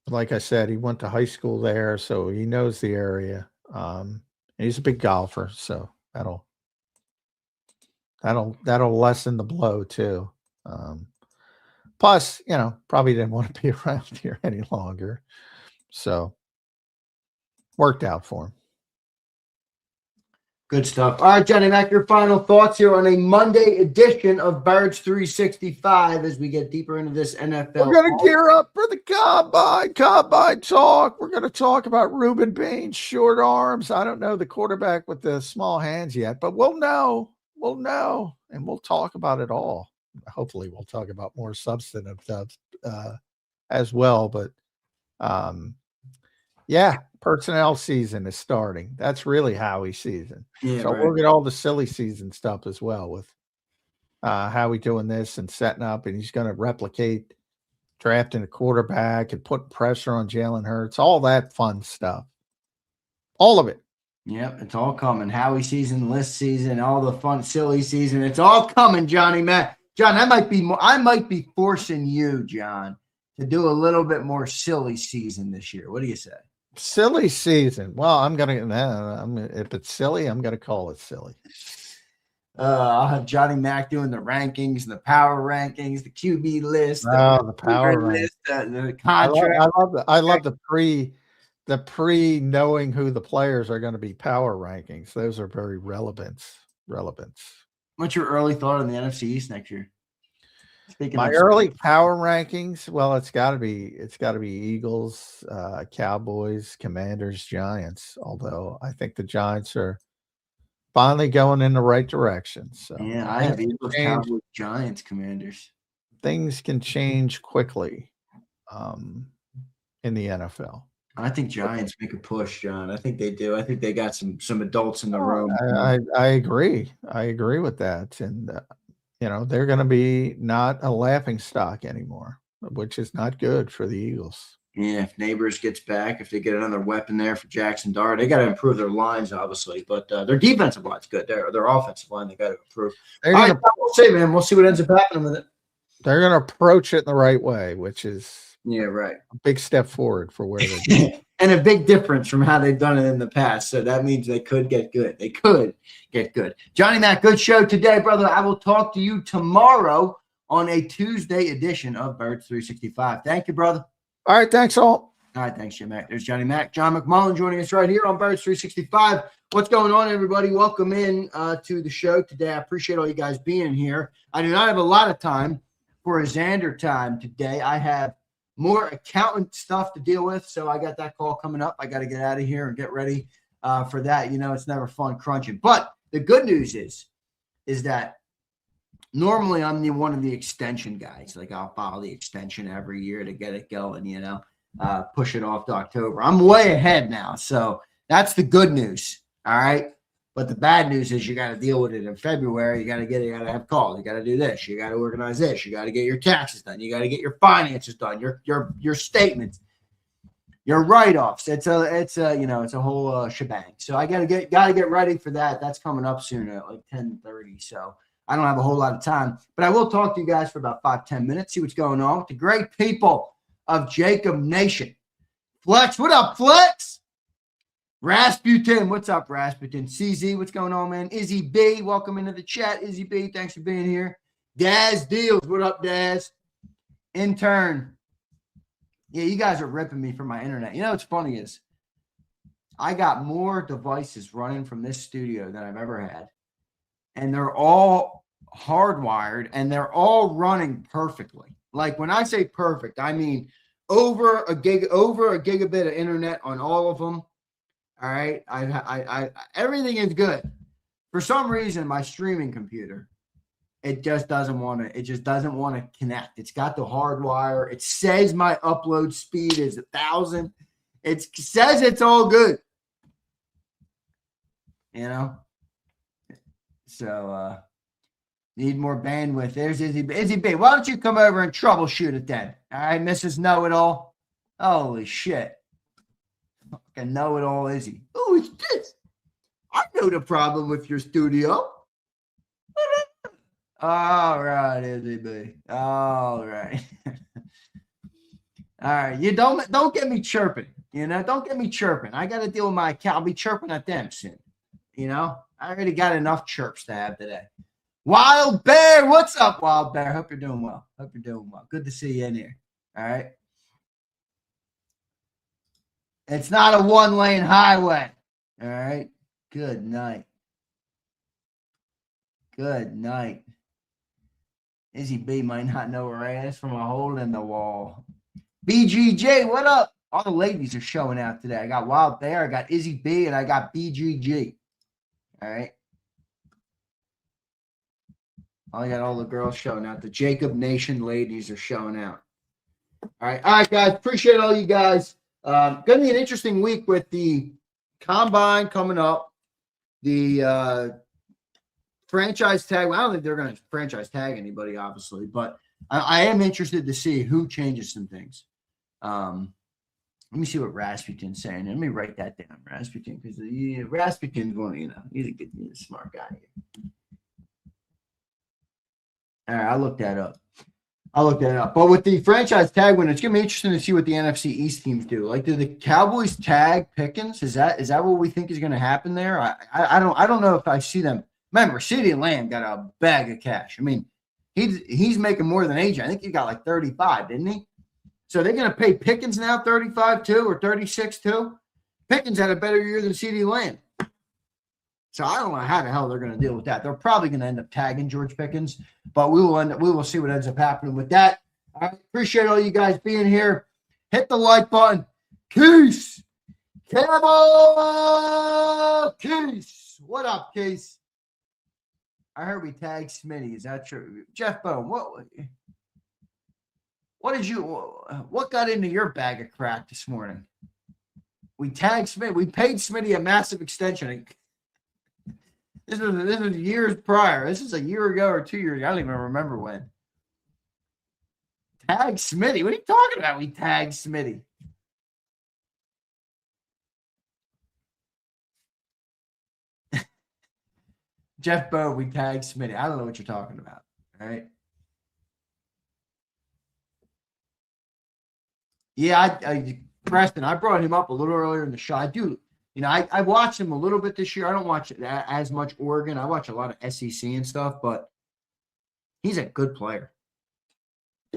like I said, he went to high school there, so he knows the area. He's a big golfer, so that'll lessen the blow too. Plus, probably didn't want to be around here any longer, so worked out for him. Good stuff. All right, Johnny Mac, your final thoughts here on a Monday edition of Birds 365 as we get deeper into this NFL. We're going to gear up for the combine talk. We're going to talk about Reuben Bain's short arms. I don't know the quarterback with the small hands yet, but we'll know. We'll know, and we'll talk about it all. Hopefully, we'll talk about more substantive stuff as well. But, yeah, personnel season is starting. That's really Howie season. Yeah, so right. we'll get all the silly season stuff as well with Howie doing this and setting up, and he's going to replicate drafting a quarterback and putting pressure on Jalen Hurts, all that fun stuff. All of it. Yep, it's all coming. Howie season, list season, all the fun, silly season. It's all coming, Johnny Mac. John, I might be forcing you, John, to do a little bit more silly season this year. What do you say? Silly season. Well, if it's silly, I'm going to call it silly. I'll have Johnny Mac doing the rankings, the power rankings, the QB list, the power list, the contract. I love the pre knowing who the players are going to be power rankings. Those are very relevant. What's your early thought on the NFC East next year? My early power rankings, well, it's got to be Eagles, Cowboys, Commanders, Giants. Although I think the Giants are finally going in the right direction. So yeah, I have Eagles, Cowboys, Giants, Commanders. Things can change quickly in the NFL. I think Giants make a push, John. I think they do. I think they got some adults in the room. I agree. I agree with that. And they're going to be not a laughing stock anymore, which is not good for the Eagles. Yeah, if Neighbors gets back, if they get another weapon there for Jackson Dart, they got to improve their lines, obviously. But their defensive line's good. Their offensive line, they got to improve. All right, we'll see, man. We'll see what ends up happening with it. They're going to approach it in the right way, which is right, a big step forward for where they're going. And a big difference from how they've done it in the past. So that means they could get good. They could get good. Johnny Mac, good show today, brother. I will talk to you tomorrow on a Tuesday edition of Birds 365. Thank you, brother. All right, thanks all. All right, thanks, Jim Mac. There's Johnny Mac. John McMullen joining us right here on Birds 365. What's going on, everybody? Welcome in to the show today. I appreciate all you guys being here. I do not have a lot of time for a Zander time today. I have more accountant stuff to deal with, so I got that call coming up. I got to get out of here and get ready for that. It's never fun crunching. But the good news is that normally I'm one of the extension guys. Like I'll file the extension every year to get it going, push it off to October. I'm way ahead now, so that's the good news. All right. But the bad news is you got to deal with it in February. You got to have calls. You got to do this. You got to organize this. You got to get your taxes done. You got to get your finances done. Your statements, your write-offs. It's a whole shebang. So I got to get ready for that. That's coming up soon at like 10:30. So I don't have a whole lot of time, but I will talk to you guys for about 5-10 minutes. See what's going on with the great people of JAKIB Nation. Flex, what up, Flex? Rasputin, what's up, Rasputin? CZ, what's going on, man? Izzy B, welcome into the chat. Izzy B, thanks for being here. Daz Deals, what up, Daz? Intern. Yeah, you guys are ripping me for my internet. What's funny is I got more devices running from this studio than I've ever had. And they're all hardwired, and they're all running perfectly. Like when I say perfect, I mean over a gigabit of internet on all of them. All right, I everything is good. For some reason, my streaming computer, it just doesn't want to connect. It's got the hardwire. It says my upload speed is 1,000. It says it's all good. So need more bandwidth. There's Izzy B. Why don't you come over and troubleshoot it then? All right, Mrs. Know-It-All. Holy shit. Fucking know-it-all Izzy. Oh, it's this. I know the problem with your studio. All right, Izzy B. All right. All right. You don't get me chirping. Don't get me chirping. I got to deal with my account. I'll be chirping at them soon. I already got enough chirps to have today. Wild Bear, what's up, Wild Bear? Hope you're doing well. Good to see you in here. All right. It's not a one-lane highway. All right. Good night. Good night. Izzy B might not know her ass from a hole in the wall. BGJ, what up? All the ladies are showing out today. I got Wild Bear, I got Izzy B, and I got BGG. All right. I got all the girls showing out. The JAKIB Nation ladies are showing out. All right, guys. Appreciate all you guys. Going to be an interesting week with the combine coming up. The franchise tag. Well, I don't think they're going to franchise tag anybody, obviously, but I am interested to see who changes some things. Let me see what Rasputin's saying. Let me write that down, Rasputin, because Rasputin's one, he's a smart guy here. All right, I'll look that up. But with the franchise tag win, it's going to be interesting to see what the NFC East teams do. Like, do the Cowboys tag Pickens? Is that what we think is going to happen there? I don't know if I see them. Remember, CeeDee Lamb got a bag of cash. I mean, he's making more than AJ. I think he got like 35, didn't he? So they're going to pay Pickens now 35 too, or 36 too. Pickens had a better year than CeeDee Lamb. So I don't know how the hell they're going to deal with that. They're probably going to end up tagging George Pickens, but we will see what ends up happening with that. I appreciate all you guys being here. Hit the like button. Keys. Camel. Keys. What up, Keys? I heard we tagged Smitty. Is that true? Jeff Bone, what got into your bag of crack this morning? We tagged Smitty. We paid Smitty a massive extension. This was years prior. This is a year ago or 2 years ago. I don't even remember when. Tag Smitty. What are you talking about? We tagged Smitty. Jeff Bowe, we tagged Smitty. I don't know what you're talking about. All right. Yeah, Preston, I brought him up a little earlier in the show. I do. I watched him a little bit this year. I don't watch as much Oregon. I watch a lot of SEC and stuff, but he's a good player.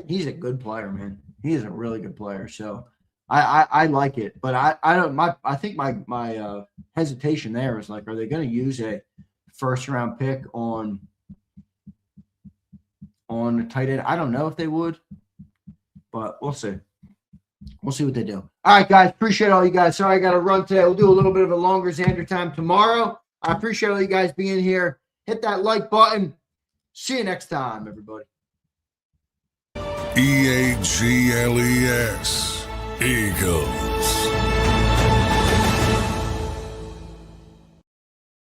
He's a good player, man. He is a really good player. So I like it, but I think my hesitation there is like, are they going to use a first round pick on the tight end? I don't know if they would, but we'll see. We'll see what they do. All right, guys. Appreciate all you guys. Sorry I got to run today. We'll do a little bit of a longer Zander time tomorrow. I appreciate all you guys being here. Hit that like button. See you next time, everybody. EAGLES. Eagles.